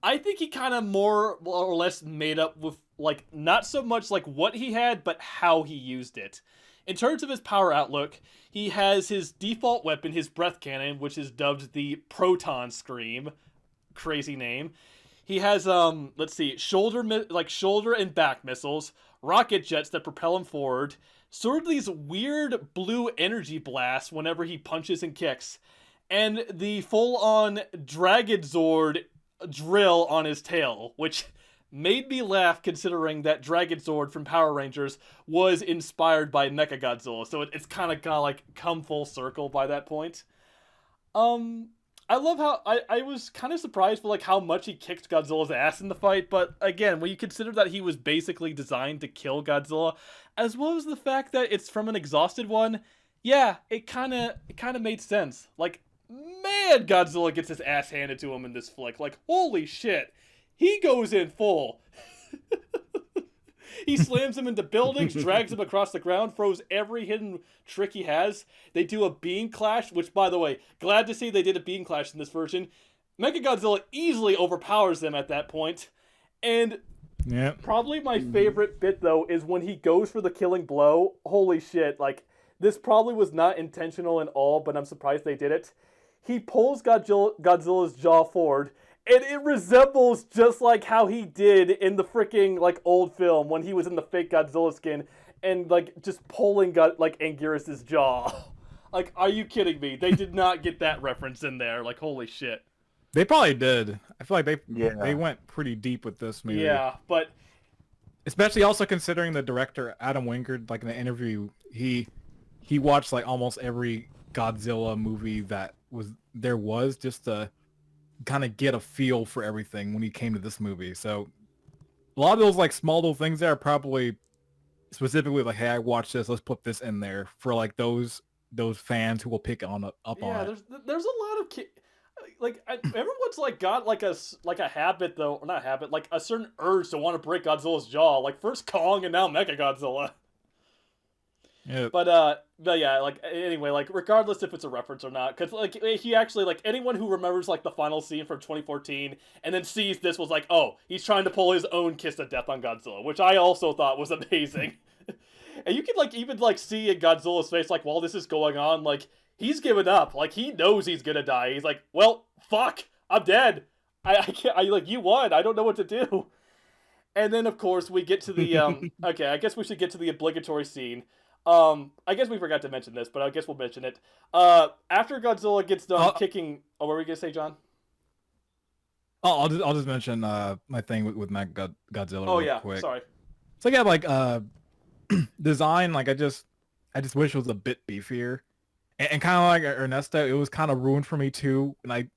I think he kind of more or less made up with, like, not so much like what he had, but how he used it. In terms of his power outlook, he has his default weapon, his breath cannon, which is dubbed the Proton Scream. Crazy name. He has, let's see, shoulder and back missiles, rocket jets that propel him forward, sort of these weird blue energy blasts whenever he punches and kicks, and the full-on Dragon Zord drill on his tail, which made me laugh considering that Dragon Zord from Power Rangers was inspired by Mechagodzilla, so it's kind of like come full circle by that point. I love how I was kind of surprised for, like, how much he kicked Godzilla's ass in the fight, but again, when you consider that he was basically designed to kill Godzilla, as well as the fact that it's from an exhausted one, yeah, it kind of made sense. Like, man, Godzilla gets his ass handed to him in this flick. Like, holy shit, he goes in full. He slams him into buildings, drags him across the ground, throws every hidden trick he has. They do a beam clash, which, by the way, glad to see they did a beam clash in this version. Mechagodzilla easily overpowers them at that point. And Yeah. probably my favorite bit, though, is when he goes for the killing blow. Holy shit, like, this probably was not intentional at all, but I'm surprised they did it. He pulls Godzilla's jaw forward, and it resembles just like how he did in the freaking, like, old film when he was in the fake Godzilla skin and, like, just pulling, like, Anguirus' jaw. Like, are you kidding me? They did not get that reference in there. Like, holy shit. They probably did. I feel like Yeah. they went pretty deep with this movie. Yeah, but Especially also considering the director Adam Wingard, like in the interview, he watched like almost every Godzilla movie that was just to kind of get a feel for everything when he came to this movie. So a lot of those like small little things there are probably specifically like, hey, I watched this, let's put this in there for like those fans who will pick up on yeah, it. there's a lot of everyone's like got like a habit though, or not habit, like a certain urge to want to break Godzilla's jaw. Like first Kong and now Mechagodzilla. Yeah. But yeah, like anyway, like regardless if it's a reference or not, because like he actually, like anyone who remembers like the final scene from 2014 and then sees this was like, oh, he's trying to pull his own kiss of death on Godzilla, which I also thought was amazing. And you can like even like see in Godzilla's face, like while this is going on, like he's given up, like he knows he's gonna die. He's like, well, fuck, I'm dead. I can't. I like you won. I don't know what to do. And then of course we get to the okay, I guess we should get to the obligatory scene. I guess we forgot to mention this, but I guess we'll mention it. After Godzilla gets done kicking... Oh, what were we going to say, John? Oh, I'll just mention my thing with Godzilla real quick. Sorry. So yeah, like design, like I just wish it was a bit beefier. And kind of like Ernesto, it was kind of ruined for me too. And I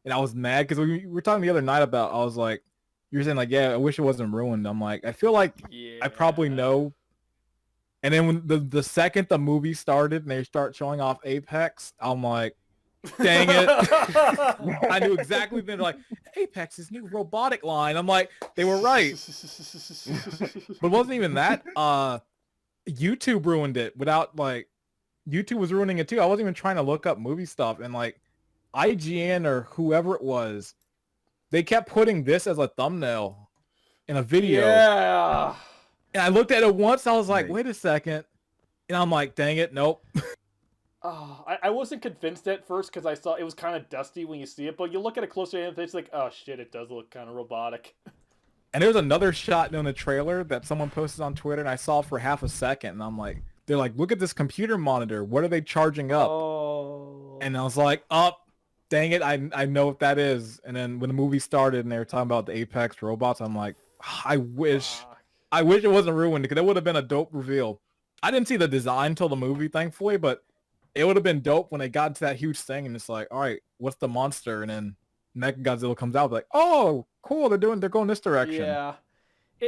was mad because we were talking the other night about, I was like, you were saying like, yeah, I wish it wasn't ruined. I'm like, I feel like I probably know. And then when the second the movie started and they start showing off Apex, I'm like, dang it. I knew exactly then, like, Apex's new robotic line. I'm like, they were right. But it wasn't even that. YouTube ruined it without, like, YouTube was ruining it too. I wasn't even trying to look up movie stuff. And, like, IGN or whoever it was, they kept putting this as a thumbnail in a video. Yeah. And I looked at it once, I was like, wait a second. And I'm like, dang it, nope. Oh, I wasn't convinced at first because I saw it was kind of dusty when you see it, but you look at it closer and it's like, oh shit, it does look kind of robotic. And there was another shot in the trailer that someone posted on Twitter, and I saw for half a second, and I'm like, they're like, look at this computer monitor. What are they charging up? Oh. And I was like, dang it, I know what that is. And then when the movie started and they were talking about the Apex robots, I'm like, I wish it wasn't ruined because it would have been a dope reveal. I didn't see the design until the movie, thankfully, but it would have been dope when they got to that huge thing and it's like, all right, what's the monster? And then Mechagodzilla comes out like, oh, cool, they're going this direction. Yeah.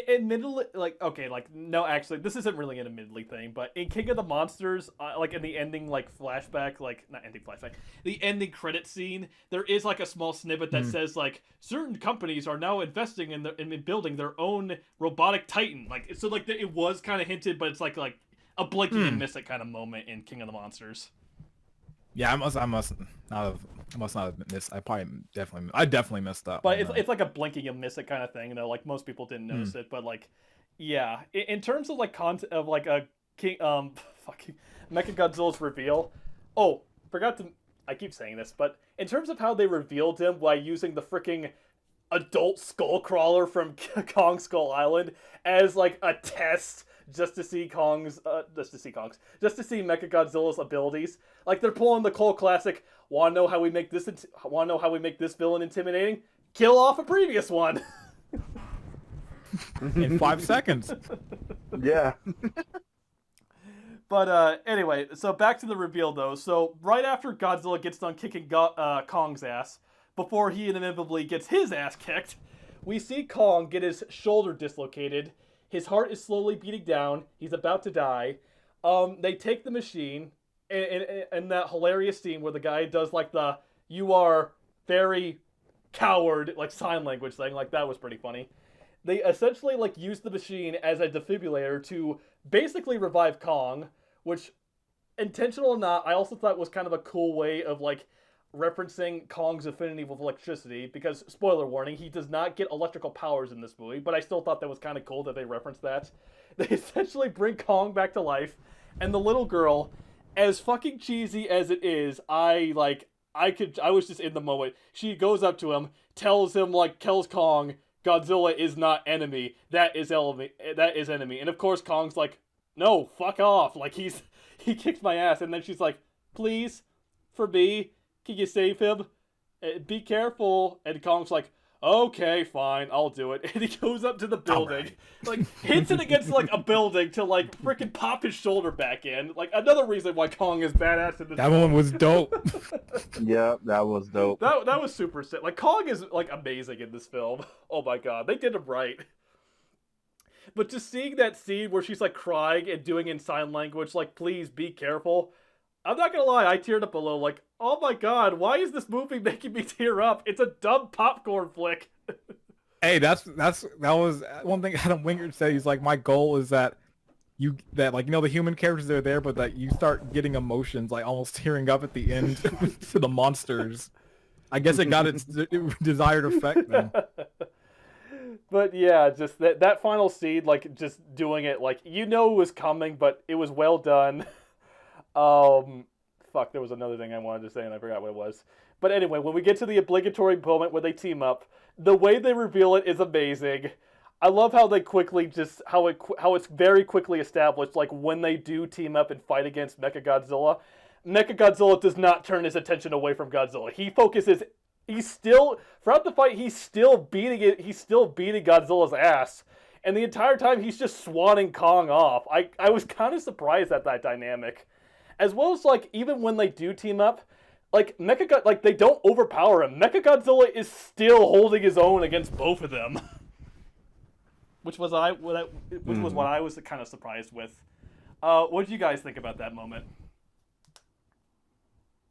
Admittedly, like, okay, like, no, actually, this isn't really an admittedly thing, but in King of the Monsters, like, in the ending, like, flashback, like, not ending flashback, the ending credit scene, there is, like, a small snippet that says, like, certain companies are now investing in building their own robotic titan. Like, so, like, it was kind of hinted, but it's, like a blinking and miss it kind of moment in King of the Monsters. Yeah, I must not have missed. I definitely missed that. But it's like a blinking and miss it kind of thing. You know, like most people didn't notice it, but like, yeah, in terms of like content of like a King, fucking Mechagodzilla's reveal. Oh, I keep saying this, but in terms of how they revealed him by using the freaking adult skull crawler from Kong Skull Island as like a test. Just to see Mechagodzilla's abilities. Like they're pulling the Cole classic. Want to know how we make this villain intimidating? Kill off a previous one. In 5 seconds. Yeah. But anyway, so back to the reveal though. So right after Godzilla gets done kicking Kong's ass, before he inevitably gets his ass kicked, we see Kong get his shoulder dislocated. His heart is slowly beating down. He's about to die. They take the machine, and that hilarious scene where the guy does like the "you are very coward" like sign language thing. Like that was pretty funny. they essentially like use the machine as a defibrillator to basically revive Kong, which, intentional or not, I also thought was kind of a cool way of like referencing Kong's affinity with electricity, because spoiler warning, he does not get electrical powers in this movie, but I still thought that was kind of cool that they referenced that. They essentially bring Kong back to life, and the little girl, as fucking cheesy as it is, I was just in the moment. She goes up to him, tells Kong, Godzilla is not enemy, that is enemy. And of course Kong's like, no, fuck off. Like he kicked my ass, and then she's like, please, for me, can you save him? Be careful. And Kong's like, okay, fine, I'll do it. And he goes up to the building, like hits it against like a building to like freaking pop his shoulder back in. Like another reason why Kong is badass in this. That one was dope. Yeah, that was dope. That was super sick. Like Kong is like amazing in this film. Oh my god, they did him right. But just seeing that scene where she's like crying and doing in sign language, like, please be careful. I'm not gonna lie, I teared up a little, like, oh my god, why is this movie making me tear up? It's a dumb popcorn flick. Hey, that was one thing Adam Wingard said. He's like, my goal is that the human characters are there, but that you start getting emotions, like almost tearing up at the end to the monsters. I guess it got its desired effect then. But yeah, just that final scene, like, just doing it, like, it was coming, but it was well done. Fuck, there was another thing I wanted to say and I forgot what it was. But anyway, when we get to the obligatory moment where they team up, the way they reveal it is amazing. I love how they quickly how it's very quickly established, like, when they do team up and fight against Mechagodzilla, Mechagodzilla does not turn his attention away from Godzilla. Throughout the fight, he's still beating Godzilla's ass. And the entire time, he's just swatting Kong off. I was kind of surprised at that dynamic. As well as, like, even when they do team up, like, they don't overpower him. Mechagodzilla is still holding his own against both of them. Which was what I was kind of surprised with. What did you guys think about that moment?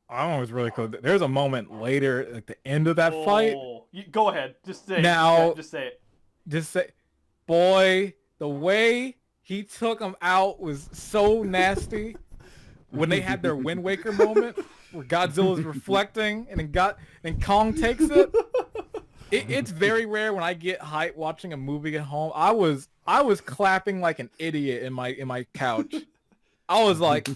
I don't know, it was really cool. There's a moment later, like the end of that fight. Go ahead. Just say it. Just say it. Just say, boy, the way he took him out was so nasty. When they had their Wind Waker moment, where Godzilla's reflecting, and then Kong takes it. It's very rare when I get hyped watching a movie at home. I was clapping like an idiot in my couch. I was like,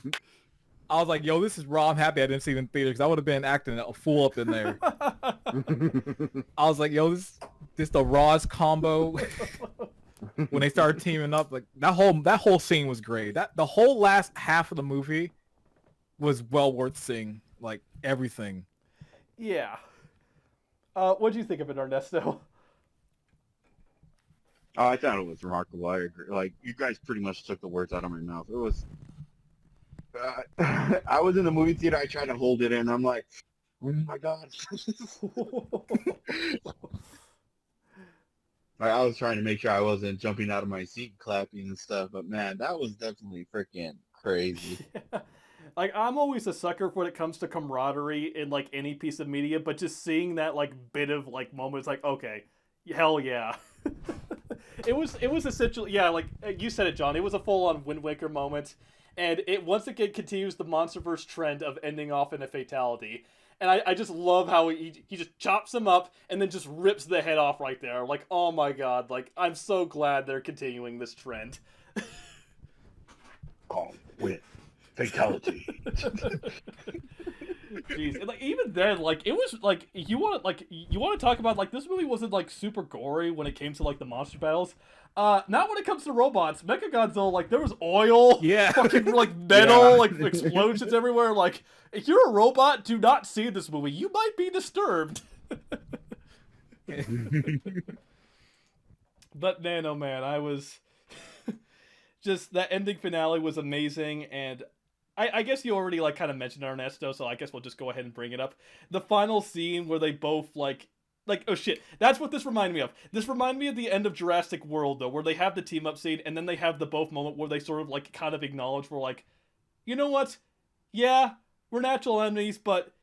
yo, this is raw. I'm happy I didn't see it in theaters, because I would have been acting a fool up in there. I was like, yo, this the rawest combo. When they started teaming up, like that whole scene was great. The whole last half of the movie was well worth seeing. Like everything. Yeah. What do you think of it, Ernesto? Oh, I thought it was remarkable. I agree. Like, you guys pretty much took the words out of my mouth. It was... I was in the movie theater. I tried to hold it in. I'm like, oh my god. I was trying to make sure I wasn't jumping out of my seat, clapping and stuff. But man, that was definitely freaking crazy. Yeah. Like, I'm always a sucker when it comes to camaraderie in, like, any piece of media, but just seeing that, like, bit of, like, moments, like, okay, hell yeah. It was essentially, yeah, like, you said it, John, it was a full-on Wind Waker moment, and it once again continues the MonsterVerse trend of ending off in a fatality. And I just love how he just chops him up and then just rips the head off right there. Like, oh my god, like, I'm so glad they're continuing this trend. Kong with fatality. Jeez, and like even then, like it was like you want to talk about, like, this movie wasn't like super gory when it came to like the monster battles. Not when it comes to robots. Mechagodzilla, like, there was oil, yeah, fucking like metal, like explosions everywhere. Like, if you're a robot, do not see this movie. You might be disturbed. But man, oh man, I was just, that ending finale was amazing. And I guess you already like kind of mentioned Ernesto, so I guess we'll just go ahead and bring it up. The final scene where they both like oh shit, that's what this reminded me of. This reminded me of the end of Jurassic World, though, where they have the team up scene and then they have the both moment where they sort of like kind of acknowledge, we're like, you know what? Yeah, we're natural enemies, but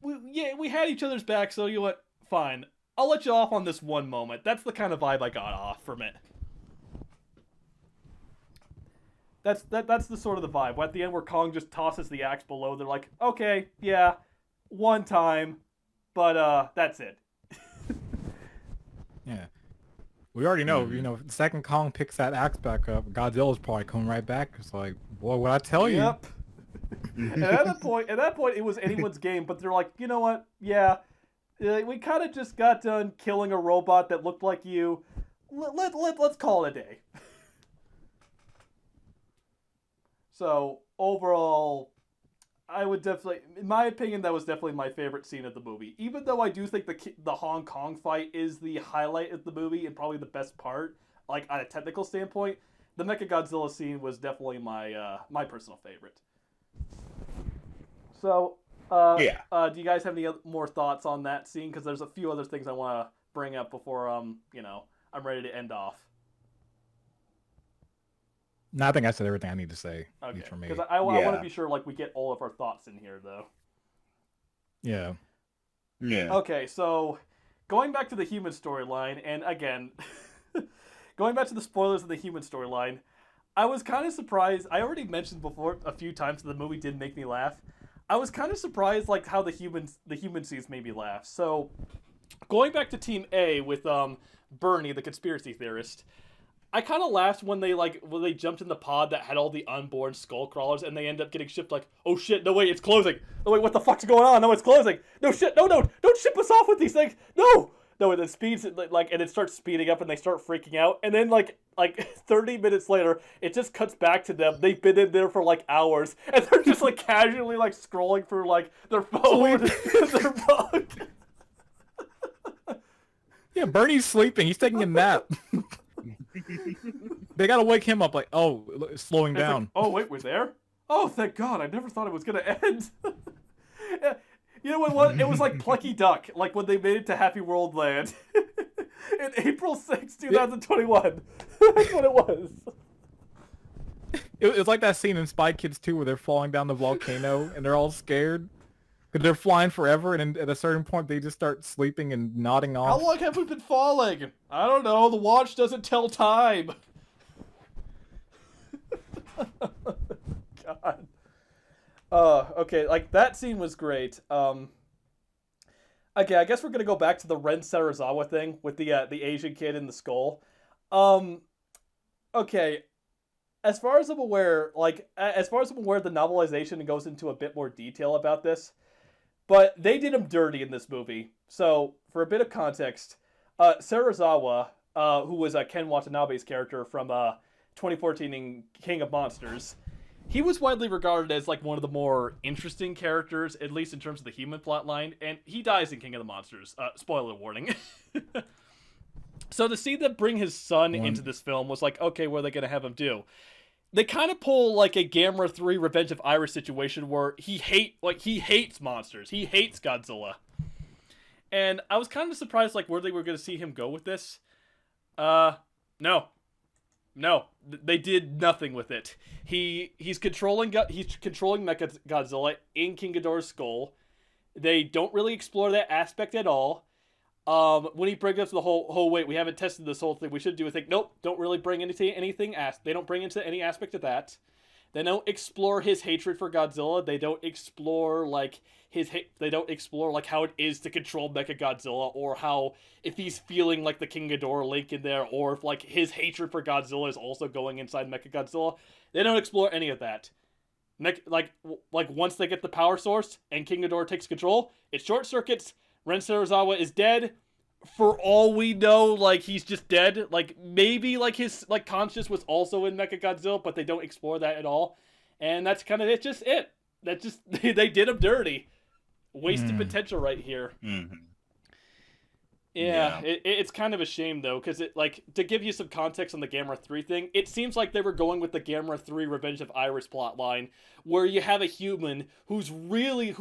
we had each other's back, so you know what? Fine. I'll let you off on this one moment. That's the kind of vibe I got off from it. That's the sort of the vibe. At the end where Kong just tosses the axe below, they're like, okay, yeah, one time, but that's it. Yeah. We already know, the second Kong picks that axe back up, Godzilla's probably coming right back. It's like, boy, what I tell you? Yep. And at that point, it was anyone's game. But they're like, you know what? Yeah, we kind of just got done killing a robot that looked like you. Let's call it a day. So overall, I would definitely, in my opinion, that was definitely my favorite scene of the movie. Even though I do think the Hong Kong fight is the highlight of the movie and probably the best part, like on a technical standpoint, the Mechagodzilla scene was definitely my personal favorite. So, do you guys have any more thoughts on that scene? Because there's a few other things I want to bring up before I'm ready to end off. No, I think I said everything I need to say. Okay, For me. because I want to be sure like we get all of our thoughts in here though. Yeah. Yeah. Okay, so going back to the human storyline, and again, going back to the spoilers of the human storyline, I was kind of surprised. I already mentioned before a few times that the movie did make me laugh. I was kind of surprised like how the human scenes made me laugh. So going back to Team A with Bernie, the conspiracy theorist, I kind of laughed when they jumped in the pod that had all the unborn skull crawlers, and they end up getting shipped like, oh shit, no wait, it's closing. Oh wait, what the fuck's going on? No, it's closing. No shit, no, don't ship us off with these things. No, and it speeds and it starts speeding up, and they start freaking out, and then like 30 minutes later, it just cuts back to them. They've been in there for like hours, and they're just like casually like scrolling through like their phone, their book. Yeah, Bernie's sleeping. He's taking a nap. They gotta wake him up like, oh, it's slowing down. Like, oh, wait, we're there? Oh, thank God. I never thought it was going to end. You know what it was? It was like Plucky Duck, like when they made it to Happy World Land. In April 6, 2021. That's what it was. It was like that scene in Spy Kids 2 where they're falling down the volcano and they're all scared. Because they're flying forever, and at a certain point they just start sleeping and nodding off. How long have we been falling? I don't know. The watch doesn't tell time. God. Okay, like that scene was great. Okay, I guess we're gonna go back to the Ren Sarazawa thing with the Asian kid in the skull. Okay, as far as I'm aware, the novelization goes into a bit more detail about this. But they did him dirty in this movie. So, for a bit of context, Sarazawa, who was Ken Watanabe's character from 2014 in King of Monsters, he was widely regarded as like one of the more interesting characters, at least in terms of the human plotline, and he dies in King of the Monsters. Spoiler warning. So to see them bring his son into this film was like, okay, what are they going to have him do? They kind of pull like a Gamera 3 Revenge of Iris situation where he hates monsters. He hates Godzilla. And I was kind of surprised like where they were going to see him go with this. No. They did nothing with it. He's controlling Mechagodzilla in King Ghidorah's skull. They don't really explore that aspect at all. When he brings up the whole wait, we haven't tested this whole thing, we should do a thing. Nope, don't really bring anything. They don't bring into any aspect of that. They don't explore his hatred for Godzilla. They don't explore like how it is to control Mechagodzilla, or how if he's feeling like the King Ghidorah link in there, or if like his hatred for Godzilla is also going inside Mechagodzilla. They don't explore any of that. Like once they get the power source and King Ghidorah takes control, it short circuits. Ren Sarazawa is dead. For all we know, like he's just dead. Like maybe like his like conscious was also in Mechagodzilla, but they don't explore that at all. And that's kind of it. Just it. That just they did him dirty. Wasted potential right here. Mm-hmm. Yeah. It's kind of a shame though, because it like to give you some context on the Gamera 3 thing. It seems like they were going with the Gamera 3 Revenge of Iris plotline, where you have a human who really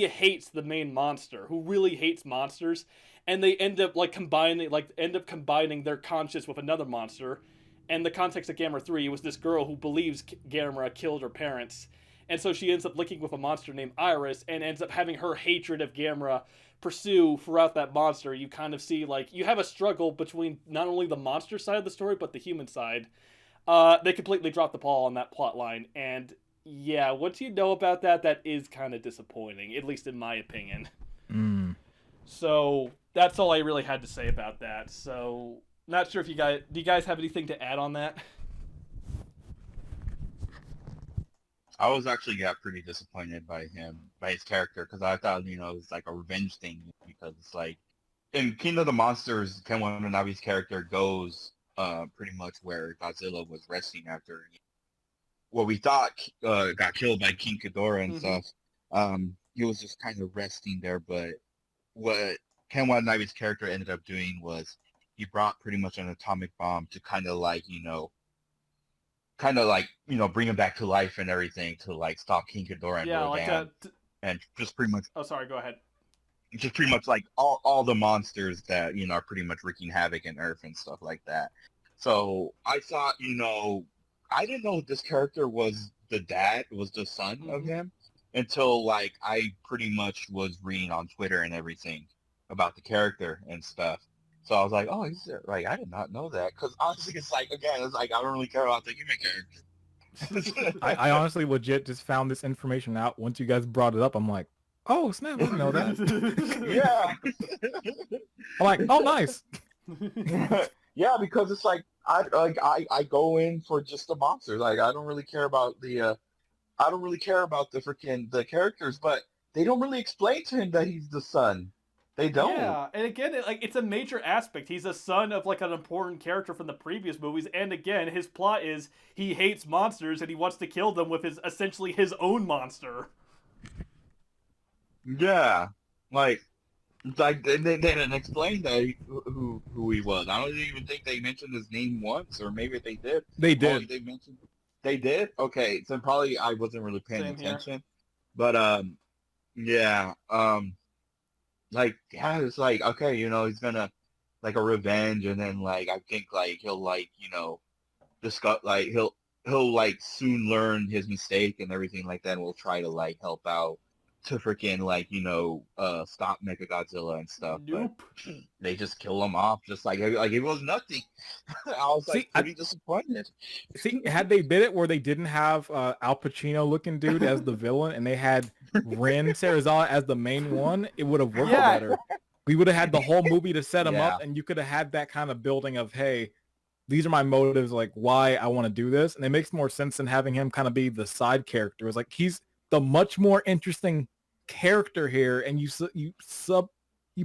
hates the main monster, who really hates monsters, and they end up combining their conscious with another monster. And the context of Gamera 3 was this girl who believes Gamera killed her parents, and so she ends up linking with a monster named Iris, and ends up having her hatred of Gamera pursue throughout that monster. You kind of see like you have a struggle between not only the monster side of the story but the human side. They completely dropped the ball on that plot line, and yeah, what you know about that, that is kind of disappointing, at least in my opinion. Mm. So that's all I really had to say about that. So not sure if do you guys have anything to add on that? I was actually pretty disappointed by his character, because I thought, it was like a revenge thing, because it's like in King of the Monsters, Ken Watanabe's character goes pretty much where Godzilla was resting after what we thought got killed by King Ghidorah and stuff. He was just kind of resting there, but what Ken Watanabe's character ended up doing was he brought pretty much an atomic bomb to kind of like, bring him back to life and everything, to like stop King Ghidorah and Yeah, like Rodan, and just pretty much Oh, sorry. Go ahead. like all the monsters that are pretty much wreaking havoc in Earth and stuff like that. So I thought, I didn't know this character was the son of him, until like I pretty much was reading on Twitter and everything about the character and stuff. So I was like, oh, he's like, I did not know that, because honestly, it's like, again, it's like I don't really care about the human character. I honestly legit just found this information out once you guys brought it up. I'm like, oh snap, I didn't know that. Yeah. I'm like, oh nice. Yeah, because it's like I go in for just the monsters. Like I don't really care about the freaking the characters, but they don't really explain to him that he's the son. They don't. Yeah, and again, it's a major aspect. He's a son of like an important character from the previous movies, and again, his plot is he hates monsters and he wants to kill them with essentially his own monster. Yeah, like it's like they didn't explain that who he was. I don't even think they mentioned his name once, or maybe they did. They did. They did. Okay, so probably I wasn't really paying Same here. attention, but yeah, it's like, okay, he's gonna like a revenge, and then like I think like he'll like discuss, like he'll like soon learn his mistake and everything like that, and we'll try to like help out to freaking like stop Mechagodzilla and stuff. Nope. But they just kill him off just like it was nothing. I was like pretty disappointed. See, had they did it where they didn't have Al Pacino looking dude as the villain, and they had Ren Serizawa as the main one, it would have worked better. We would have had the whole movie to set him up, and you could have had that kind of building of, hey, these are my motives, like why I want to do this, and it makes more sense than having him kind of be the side character. It's like he's the much more interesting character here, and you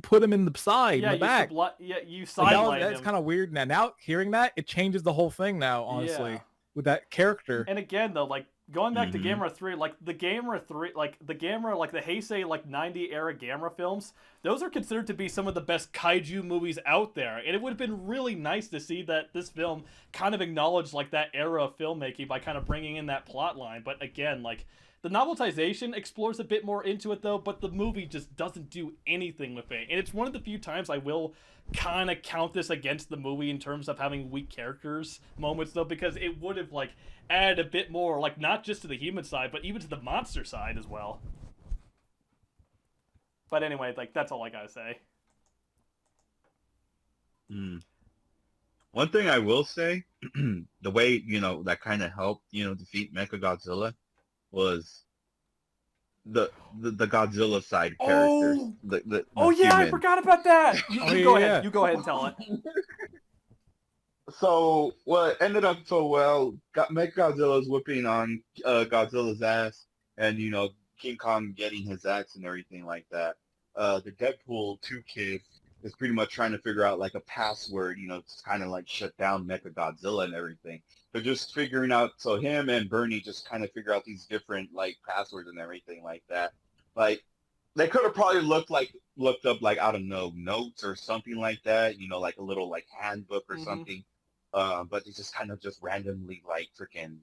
put him in the side, in the back. You sidelight him. That's kind of weird. Now hearing that, it changes the whole thing now, honestly, with that character. And again, though, like going back to Gamera 3, like the Gamera 3, like the Heisei, like 90 era Gamera films, those are considered to be some of the best kaiju movies out there. And it would have been really nice to see that this film kind of acknowledged like that era of filmmaking by kind of bringing in that plot line. But again, like the novelization explores a bit more into it though, but the movie just doesn't do anything with it. And it's one of the few times I will kind of count this against the movie in terms of having weak characters moments though, because it would have like added a bit more, like not just to the human side, but even to the monster side as well. But anyway, like that's all I gotta say. One thing I will say, the way that kind of helped defeat Mechagodzilla was the Godzilla side characters. The yeah, I human. forgot about that. You go ahead. You go ahead and tell it. So what ended up so well, Mechagodzilla's whipping on Godzilla's ass, and King Kong getting his axe and everything like that. The Deadpool 2 kid is pretty much trying to figure out like a password, to kind of like shut down Mechagodzilla and everything. They're just figuring out, so him and Bernie just kind of figure out these different like passwords and everything like that. Like they could have probably looked up like, I don't know, notes or something like that, like a little like handbook or something. But they just kind of just randomly like freaking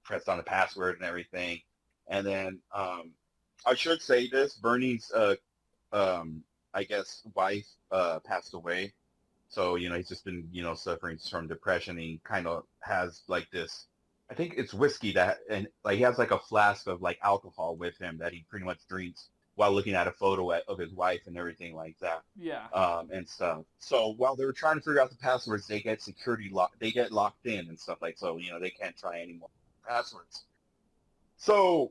pressed on the password and everything. And then I should say this, Bernie's I guess wife passed away. So, he's just been, suffering from depression. He kind of has like this I think it's whiskey that, and like he has like a flask of like alcohol with him that he pretty much drinks while looking at a photo of his wife and everything like that, Yeah. and stuff. So while they were trying to figure out the passwords, they get they get locked in and stuff like so. You know, they can't try any more passwords. So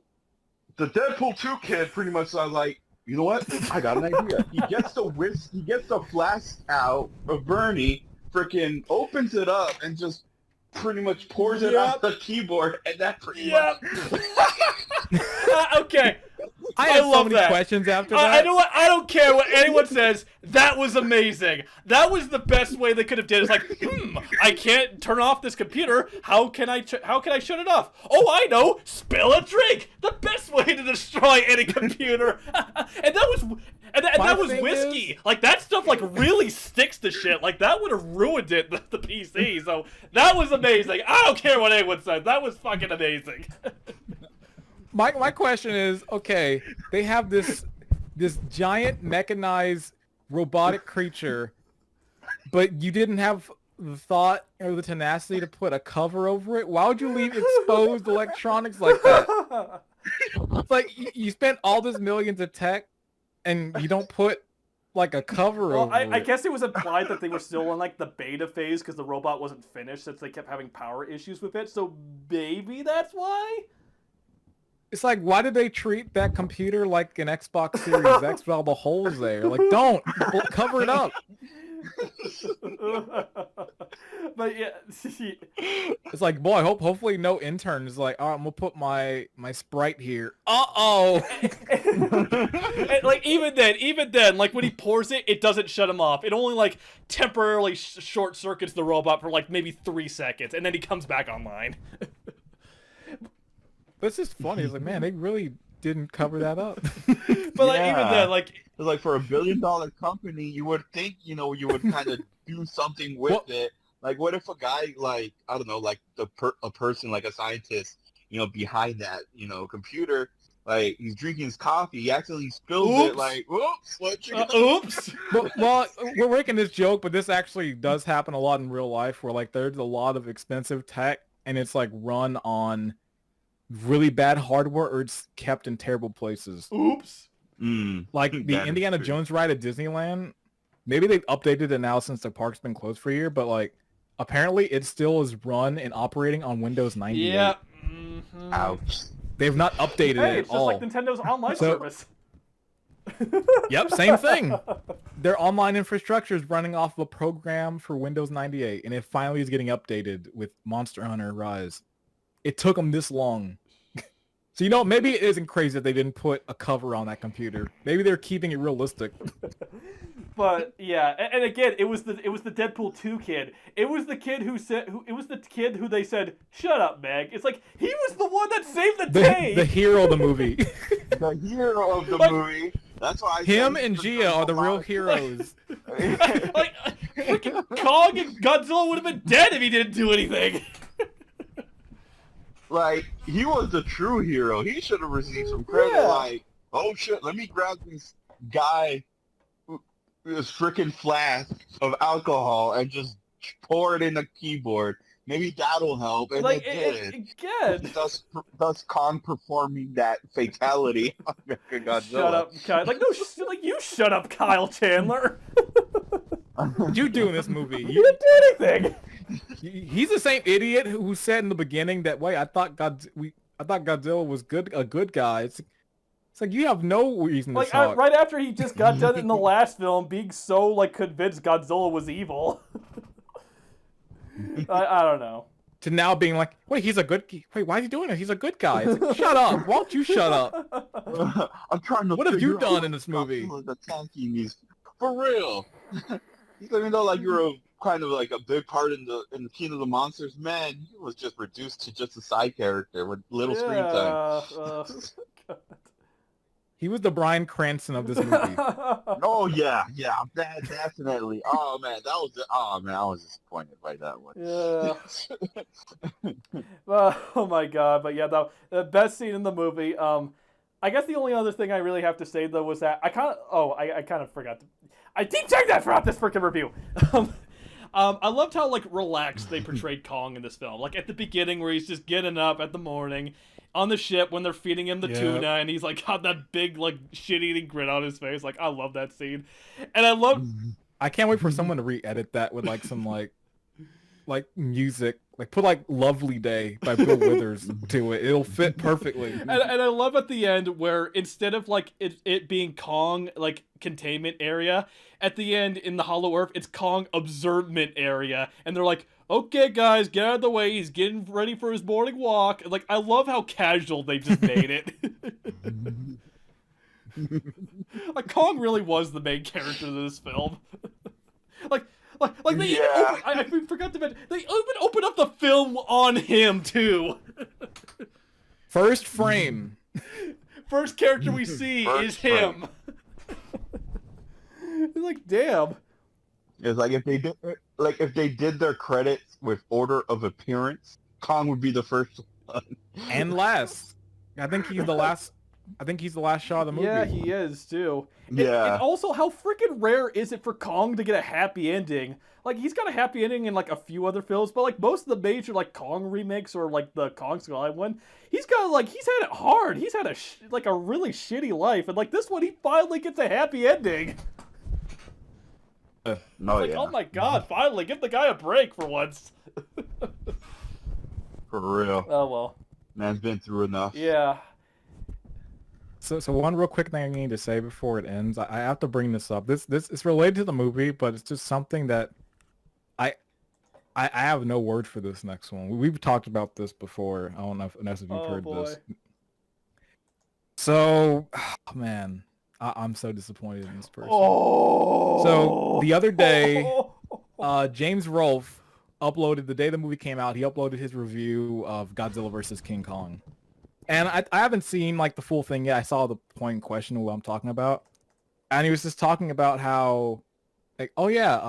the Deadpool 2 kid pretty much was like, you know what? I got an idea. He gets the flask out of Bernie, freaking opens it up and just pretty much pours it on the keyboard, and that pretty much. Okay. I have so love many that. questions after that. I know what. I don't care what anyone says. That was amazing. That was the best way they could have did. It's like, I can't turn off this computer. How can I shut it off? Oh, I know. Spill a drink. The best way to destroy any computer. And that was whiskey. Like that stuff like really sticks to shit. Like that would have ruined it the PC. So that was amazing. I don't care what anyone says. That was fucking amazing. My question is, okay, they have this giant mechanized robotic creature, but you didn't have the thought or the tenacity to put a cover over it. Why would you leave exposed electronics like that? It's like you spent all this millions of tech, and you don't put like a cover over it. I guess it was implied that they were still in like the beta phase because the robot wasn't finished since they kept having power issues with it. So maybe that's why. It's like, why did they treat that computer like an Xbox Series X with all the holes there? Like, don't cover it up. But yeah, It's like, boy, hopefully no intern is like, all right, I'm gonna put my Sprite here. Uh-oh. And, like even then, like when he pours it, it doesn't shut him off. It only like temporarily short circuits the robot for like maybe 3 seconds, and then he comes back online. But it's just funny. It's like, man, they really didn't cover that up. But like even then, like it's like for $1 billion company, you would think, you know, you would kind of do something with it. Like, what if a guy, like, I don't know, like a person, like a scientist, you know, behind that, you know, computer, like he's drinking his coffee, he accidentally spills it, like, oops, oops. Well, we're making this joke, but this actually does happen a lot in real life, where like there's a lot of expensive tech, and it's like run on really bad hardware, or it's kept in terrible places. Oops. Like the Indiana Jones ride at Disneyland, maybe they've updated it now since the park's been closed for a year, but like apparently it still is run and operating on Windows 98. Yeah. Ouch. They've not updated it It's at all. just like Nintendo's online service. Yep, same thing. Their online infrastructure is running off of a program for Windows 98, and it finally is getting updated with Monster Hunter Rise. It took them this long. So, you know, maybe it isn't crazy that they didn't put a cover on that computer. Maybe they're keeping it realistic. But yeah, and again, it was the Deadpool 2 kid. It was the kid who they said, "Shut up, Meg." It's like he was the one that saved the day. The hero of the movie. The hero of the movie. That's why Him and Gia are the real heroes. Like freaking Kong and Godzilla would have been dead if he didn't do anything. Like, he was the true hero. He should have received some credit. Yeah. Like, oh shit, let me grab this guy, this freaking flask of alcohol, and just pour it in the keyboard. Maybe that'll help. And Like it did. again. Thus Kong performing that fatality on Godzilla. Shut up, Kyle. Like no, like you shut up, Kyle Chandler. What you do in this movie? You didn't do anything. He's the same idiot who said in the beginning that, wait, I thought Godzilla was a good guy. It's like you have no reason to Like talk. right after he just got done in the last film being so like convinced Godzilla was evil. I don't know. To now being like, wait, why is he doing it? He's a good guy. It's like, shut up. Why don't you shut up? I'm trying to. What have you figure out done in this movie? Godzilla's attacking these for real. Even though like you're a kind of like a big part in the King of the Monsters, man, he was just reduced to just a side character with little screen time. He was the Bryan Cranston of this movie. Oh yeah, that definitely. Oh man, I was disappointed by that one. Yeah. Oh my god, but yeah, the best scene in the movie. I guess the only other thing I really have to say though was that I kind of forgot. I keep saying that throughout this freaking review. I loved how like relaxed they portrayed Kong in this film. Like at the beginning, where he's just getting up at the morning on the ship when they're feeding him the tuna, and he's like got that big like shit-eating grin on his face. Like I love that scene, and I love. I can't wait for someone to re-edit that with like some like music, like put like "Lovely Day" by Bill Withers to it. It'll fit perfectly. And I love at the end where instead of like it being Kong like containment area, at the end in the Hollow Earth it's Kong observement area, and they're like, okay guys, get out of the way, he's getting ready for his morning walk. Like I love how casual they just made it. Like Kong really was the main character of this film. Like they even I forgot to mention, they even open up the film on him too. First frame. First character we see is him. Like damn. It's like if they did their credits with order of appearance, Kong would be the first one. And last. I think he's the last shot of the movie. Yeah, he is too. Yeah. And also, how freaking rare is it for Kong to get a happy ending? Like, he's got a happy ending in, like, a few other films, but, like, most of the major, like, Kong remakes or, like, the Kong Skull Island one, he's got, like, he's had it hard. He's had a really shitty life. And, like, this one, he finally gets a happy ending. Oh my god, finally, give the guy a break for once. For real. Oh, well. Man's been through enough. Yeah. So one real quick thing I need to say before it ends. I have to bring this up. This is related to the movie, but it's just something that I have no word for this next one. We've talked about this before. I don't know if you've heard this. So, man, I'm so disappointed in this person. Oh. So the other day, James Rolfe uploaded, the day the movie came out, he uploaded his review of Godzilla vs. King Kong. And I haven't seen like the full thing yet. I saw the point in question of what I'm talking about. And he was just talking about how, like, oh yeah,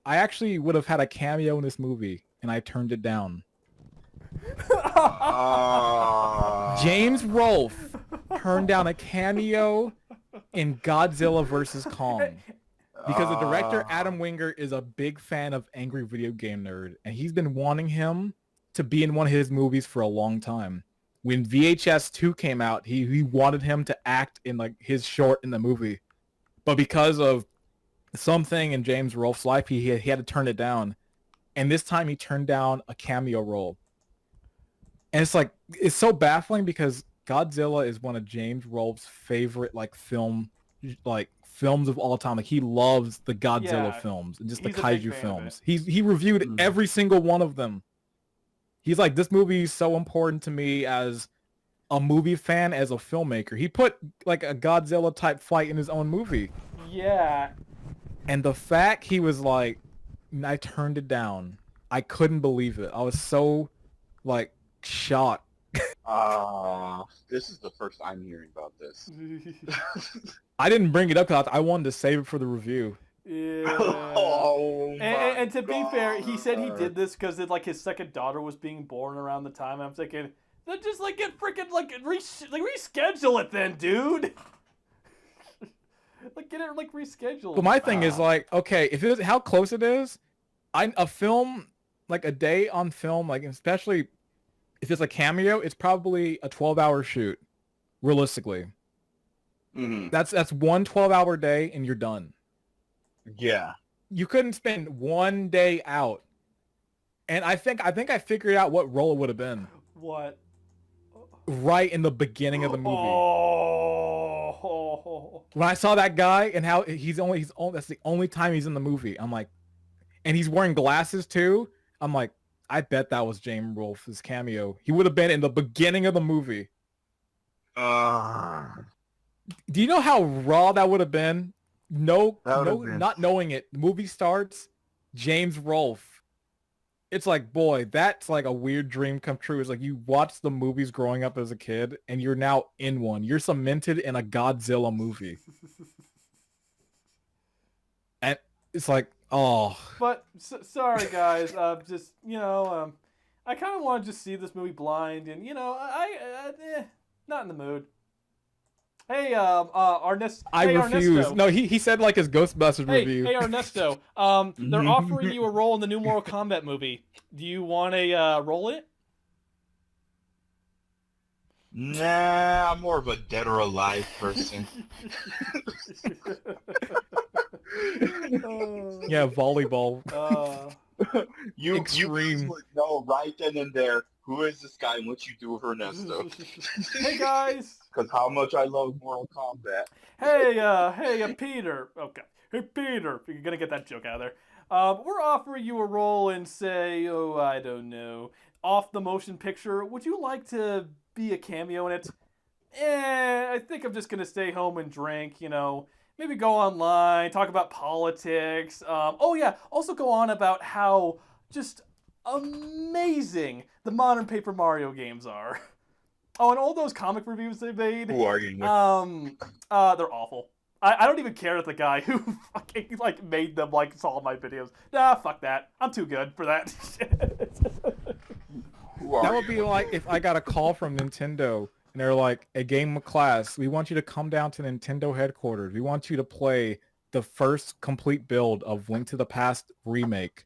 I actually would have had a cameo in this movie, and I turned it down. James Rolfe turned down a cameo in Godzilla vs. Kong. Because the director, Adam Wingert, is a big fan of Angry Video Game Nerd, and he's been wanting him to be in one of his movies for a long time. When VHS 2 came out, he wanted him to act in like his short in the movie. But because of something in James Rolfe's life, he had to turn it down. And this time he turned down a cameo role. And it's like, it's so baffling because Godzilla is one of James Rolfe's favorite films of all time. Like he loves the Godzilla films and just the kaiju films. He reviewed every single one of them. He's like, this movie is so important to me as a movie fan, as a filmmaker. He put like a Godzilla type fight in his own movie. Yeah. And the fact he was like, I turned it down. I couldn't believe it. I was so like shocked. This is the first I'm hearing about this. I didn't bring it up because I wanted to save it for the review. Yeah. And to be fair, he said he did this because like his second daughter was being born around the time. I'm thinking, then just like get freaking reschedule it then, dude. Like get it like rescheduled. But my thing is like, okay, if it is how close it is, a film like a day on film, like especially if it's a cameo, it's probably a 12-hour shoot, realistically. Mm-hmm. That's one 12-hour day and you're done. Yeah. You couldn't spend one day out. And I think I figured out what role it would have been. What? Right in the beginning of the movie. Oh. When I saw that guy and how he's only that's the only time he's in the movie. I'm like, and he's wearing glasses too. I'm like, I bet that was James Rolfe's cameo. He would have been in the beginning of the movie. Do you know how raw that would have been? Not knowing it. The movie starts, James Rolfe. It's like, boy, that's like a weird dream come true. It's like you watch the movies growing up as a kid, and you're now in one. You're cemented in a Godzilla movie. And it's like, oh. But sorry, guys. Just I kind of want to just see this movie blind, and I not in the mood. Hey, I refuse. Ernesto. No, he said like his Ghostbusters review. Hey, Ernesto. They're offering you a role in the new Mortal Kombat movie. Do you want a role in it? Nah, I'm more of a dead or alive person. Yeah, volleyball. You guys Extreme. would know right then and there who is this guy and what you do for Ernesto. Hey guys. Because how much I love Mortal Kombat. Hey, Peter. Okay. Hey, Peter. You're gonna get that joke out of there. We're offering you a role in, say, oh, I don't know, off the motion picture. Would you like to be a cameo in it? I think I'm just gonna stay home and drink. Maybe go online, talk about politics. Oh yeah, also go on about how just amazing the modern Paper Mario games are. Oh, and all those comic reviews they made. Who are you? They're awful. I don't even care that the guy who fucking made them saw my videos. Nah, fuck that. I'm too good for that. Who are That would you? be like if I got a call from Nintendo and they're like, a game of class, we want you to come down to Nintendo headquarters. We want you to play the first complete build of Link to the Past remake.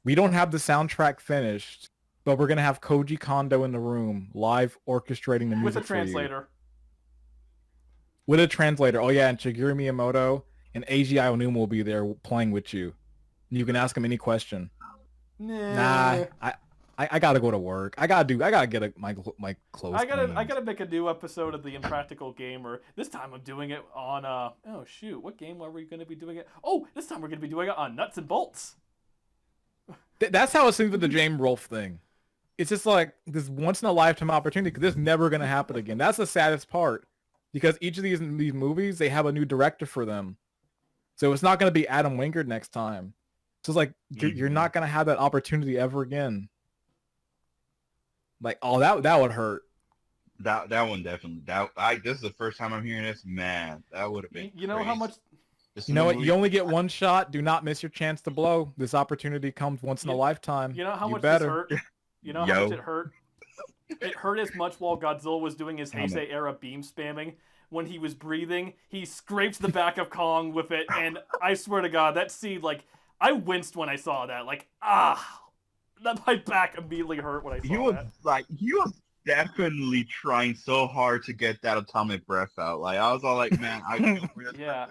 We don't have the soundtrack finished, but we're going to have Koji Kondo in the room, live orchestrating the music With a for you. translator. With a translator. Oh yeah, and Shigeru Miyamoto and Eiji Aonuma will be there playing with you. You can ask him any question. Nah, I gotta go to work. I gotta get my clothes. I cleaned. gotta make a new episode of the Impractical Gamer. This time I'm doing it on oh shoot, what game are we gonna be doing it? Oh, this time we're gonna be doing it on Nuts and Bolts. That's how it seems with the James Rolfe thing. It's just like this once in a lifetime opportunity because this is never gonna happen again. That's the saddest part because each of these movies they have a new director for them, so it's not gonna be Adam Wingard next time. So it's like you're not gonna have that opportunity ever again. Like, oh, that would hurt. That one definitely. This is the first time I'm hearing this. Man, that would have been. You know how crazy. much? This You know what? movie- You only get one shot. Do not miss your chance to blow. This opportunity comes once in a lifetime. You know how much better. this hurt? You know how much it hurt? It hurt as much while Godzilla was doing his Heisei era beam spamming. When he was breathing, he scraped the back of Kong with it, and I swear to God, that scene, I winced when I saw that. That my back immediately hurt when I saw that. He was definitely trying so hard to get that atomic breath out. Like I was all like, man, Yeah.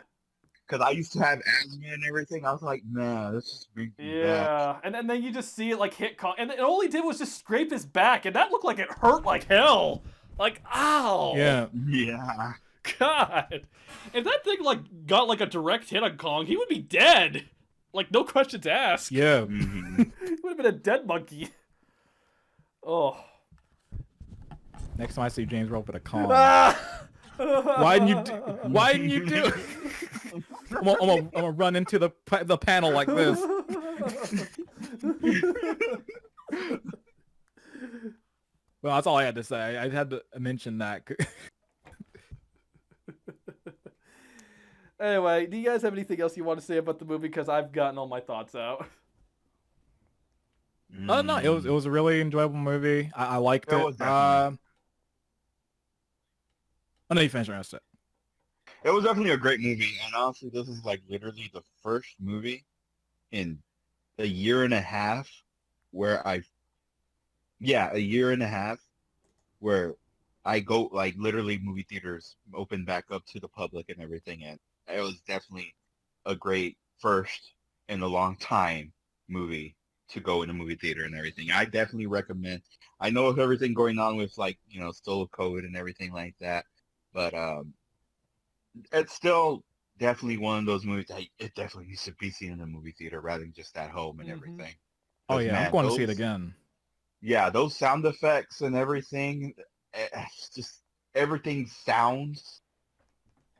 Because I used to have asthma and everything. I was like, man, this just brings me back. Yeah, and then you just see it hit Kong, and all he did was just scrape his back, and that looked like it hurt like hell. Ow. Yeah. Yeah. God, if that thing got a direct hit on Kong, he would be dead. No questions asked. Yeah. Mm-hmm. He would have been a dead monkey. Oh. Next time I see James Rolfe with a Kong. Ah! Why didn't you do it? I'm gonna run into the panel like this. Well, that's all I had to say. I had to mention that. Anyway, do you guys have anything else you want to say about the movie? Because I've gotten all my thoughts out. No, it was a really enjoyable movie. I liked it. It was definitely. I know you finished your answer. It was definitely a great movie, and honestly, this is literally the first movie in a year and a half where a year and a half where I go literally movie theaters open back up to the public and everything, and it was definitely a great first in a long time movie to go in a movie theater and everything. I definitely recommend. I know of everything going on with still COVID and everything like that, but it's still definitely one of those movies that it definitely needs to be seen in a movie theater rather than just at home and everything. Oh yeah, Man, I'm going to see it again. Yeah, those sound effects and everything, it's just everything sounds.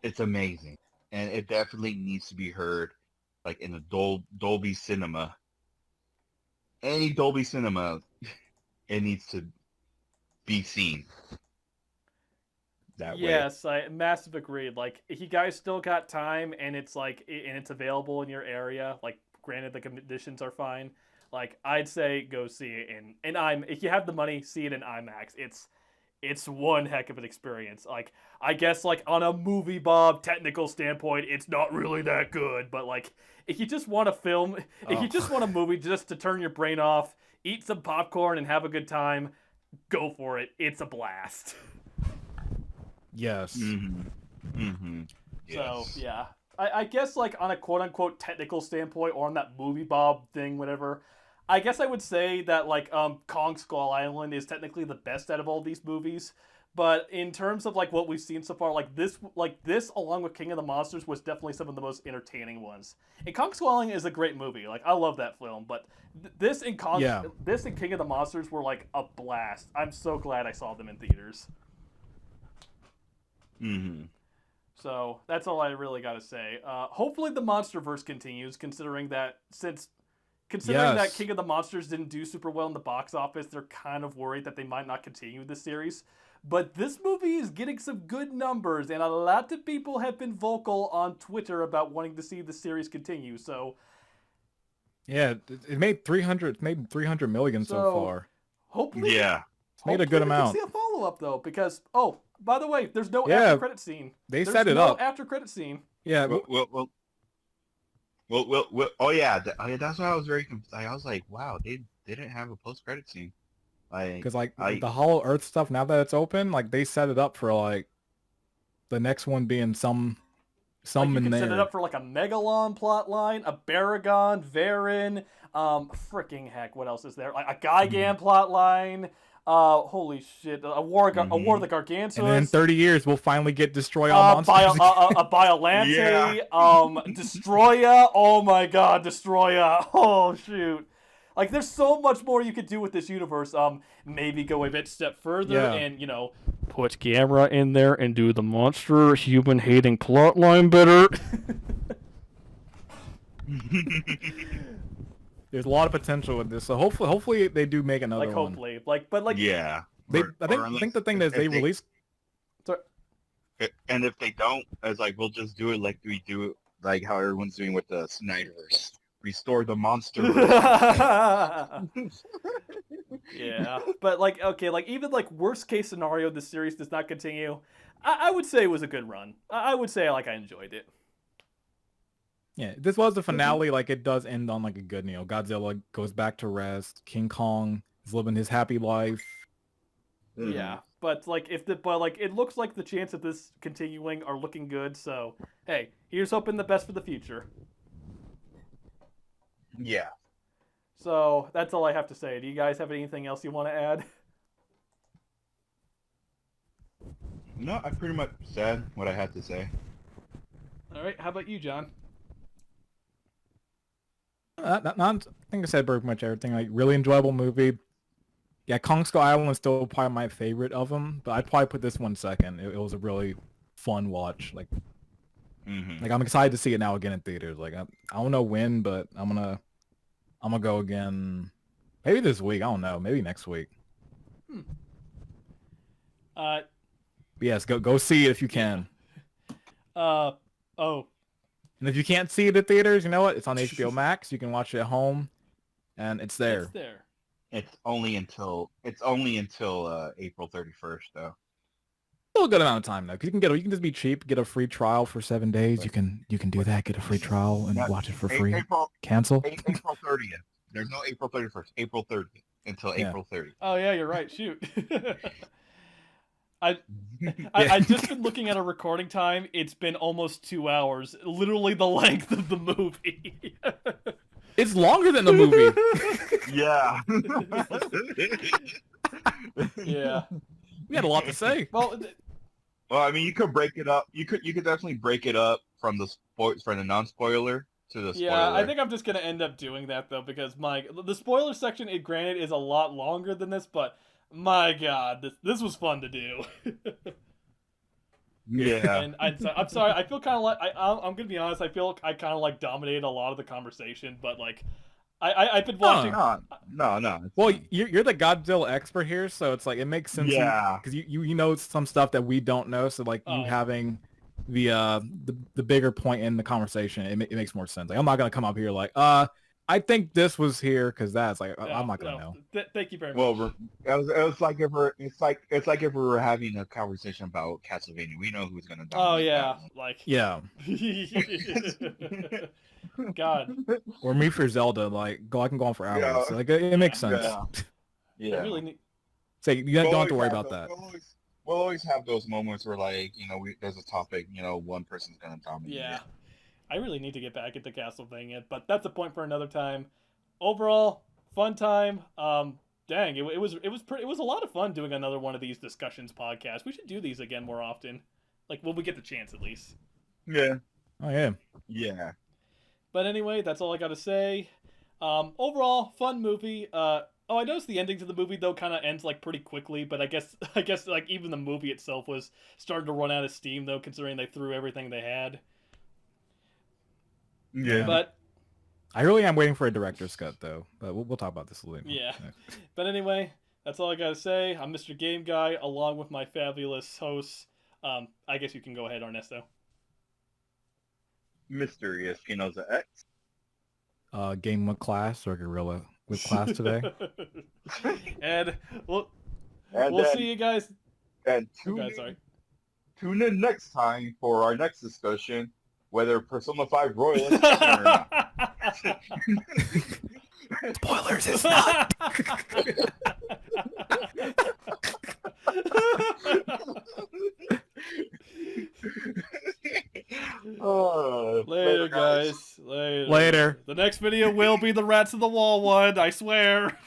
It's amazing, and it definitely needs to be heard, in a Dolby Cinema. Any Dolby Cinema, it needs to be seen. That way. Yes, I massive agree. You guys still got time, and it's and it's available in your area. Granted, the conditions are fine. I'd say go see it if you have the money, see it in IMAX. it's one heck of an experience. Like, I guess, like, on a movie Bob technical standpoint, it's not really that good, but, like, if you just want a film, if you just want a movie just to turn your brain off, eat some popcorn and have a good time, go for it. It's a blast. Yes. Yes. So, yeah. I guess, like, on a quote-unquote technical standpoint, or on that movie Bob thing, whatever, I guess I would say that, like, Kong Skull Island is technically the best out of all these movies. But in terms of, like, what we've seen so far, like this along with King of the Monsters was definitely some of the most entertaining ones. And Kong Skull Island is a great movie. Like, I love that film. But this and King of the Monsters were, like, a blast. I'm so glad I saw them in theaters. So that's all I really got to say. Hopefully the MonsterVerse continues, considering that that King of the Monsters didn't do super well in the box office, they're kind of worried that they might not continue this series. But this movie is getting some good numbers, and a lot of people have been vocal on Twitter about wanting to see the series continue. So yeah, it made 300 million so far. Hopefully, it's made a good amount. We can see a follow up though, because by the way, there's no after credit scene. They set it up. After credit scene. Yeah. Well, oh yeah, that's why I was very confused. I was like, wow, they didn't have a post credit scene. Because the Hollow Earth stuff, now that it's open, like they set it up for like the next one being some like you in can there. set it up for like a Megalon plot line, a Baragon, Varin, freaking heck, what else is there? Like a Gigan plot line. Holy shit, a War of the Gargantuars. And then in 30 years, we'll finally get Destroy All Monsters. A Biolante, Destroya. Oh my god, Destroya. Oh shoot. Like, there's so much more you could do with this universe. Maybe go a bit step further and, put Gamera in there and do the monster human-hating plotline better. There's a lot of potential with this, so hopefully they do make another one. Hopefully. Yeah. I think the thing is they release... And if they don't, it's like, we'll just do it like we do it, like how everyone's doing with the Snyderverse. Restore the monster. Yeah, but even worst case scenario, the series does not continue. I would say it was a good run. I would say I enjoyed it. Yeah, this was the finale. Like, it does end on like a good, Godzilla goes back to rest. King Kong is living his happy life. Yeah, but it looks like the chance of this continuing are looking good. So hey, here's hoping the best for the future. Yeah. So that's all I have to say. Do you guys have anything else you want to add? No, I pretty much said what I had to say. All right. How about you, John? I think I said pretty much everything. Like, really enjoyable movie. Yeah, Kong Skull Island is still probably my favorite of them, but I'd probably put this one second. It was a really fun watch. Like, I'm excited to see it now again in theaters. Like, I don't know when, but I'm gonna go again. Maybe this week. I don't know. Maybe next week. But yes, go see it if you can. Oh. And if you can't see it at theaters, you know what? It's on HBO Max. You can watch it at home, and it's there. It's there. It's only until April 31st, though. Still a good amount of time though, because you can just be cheap, get a free trial for 7 days. You can do that, get a free trial and watch it for free. Cancel. April 30th. There's no April 31st. April 30th until April 30th. Oh yeah, you're right. Shoot. I just been looking at a recording time. It's been almost 2 hours. Literally the length of the movie. It's longer than the movie. Yeah. Yeah. We had a lot to say. Well, I mean, you could break it up. You could definitely break it up from the non-spoiler to the spoiler. Yeah, I think I'm just gonna end up doing that though, because the spoiler section, granted, is a lot longer than this, but my God, this was fun to do. Yeah. And I'm sorry. I feel kind of like I'm gonna be honest. I feel I kind of dominated a lot of the conversation, but I've been watching. No. Well, you're the Godzilla expert here, so it's like it makes sense. Yeah. Because you know some stuff that we don't know, so you having the bigger point in the conversation, it makes more sense. Like, I'm not gonna come up here like I think this was here because that's like No, I'm not gonna no. know. Thank you very much. Well, it was like if we're it's like if we were having a conversation about Castlevania. We know who's gonna Oh dominate yeah, that one. like Yeah, God, or me for Zelda. Like, I can go on for hours. Yeah. So, like, it makes sense. Yeah. I Yeah. really need. Say you don't have to worry always about that. We'll always have those moments where, like, there's a topic, one person's gonna dominate Yeah, it. I really need to get back into Castlevania, but that's a point for another time. Overall, fun time. Dang, it was it was a lot of fun doing another one of these discussions podcasts. We should do these again more often, like when we get the chance at least. Yeah. Oh yeah. Yeah. But anyway, that's all I got to say. Overall, fun movie. Oh, I noticed the ending to the movie though kind of ends like pretty quickly, but I guess like even the movie itself was starting to run out of steam though, considering they threw everything they had. Yeah. But I really am waiting for a director's cut though. But we'll talk about this later. yeah. But anyway, that's all I got to say. I'm Mr. Game Guy, along with my fabulous hosts. I guess you can go ahead, Ernesto. Mystery Espinoza X. Game with class or gorilla with class today. And we'll And see you guys. And Okay, sorry. tune in next time for our next discussion, whether Persona 5 Royal is canon or not. Spoilers, it's not. Later, guys. Later. Later. The next video will be the Rats of the Wall one, I swear.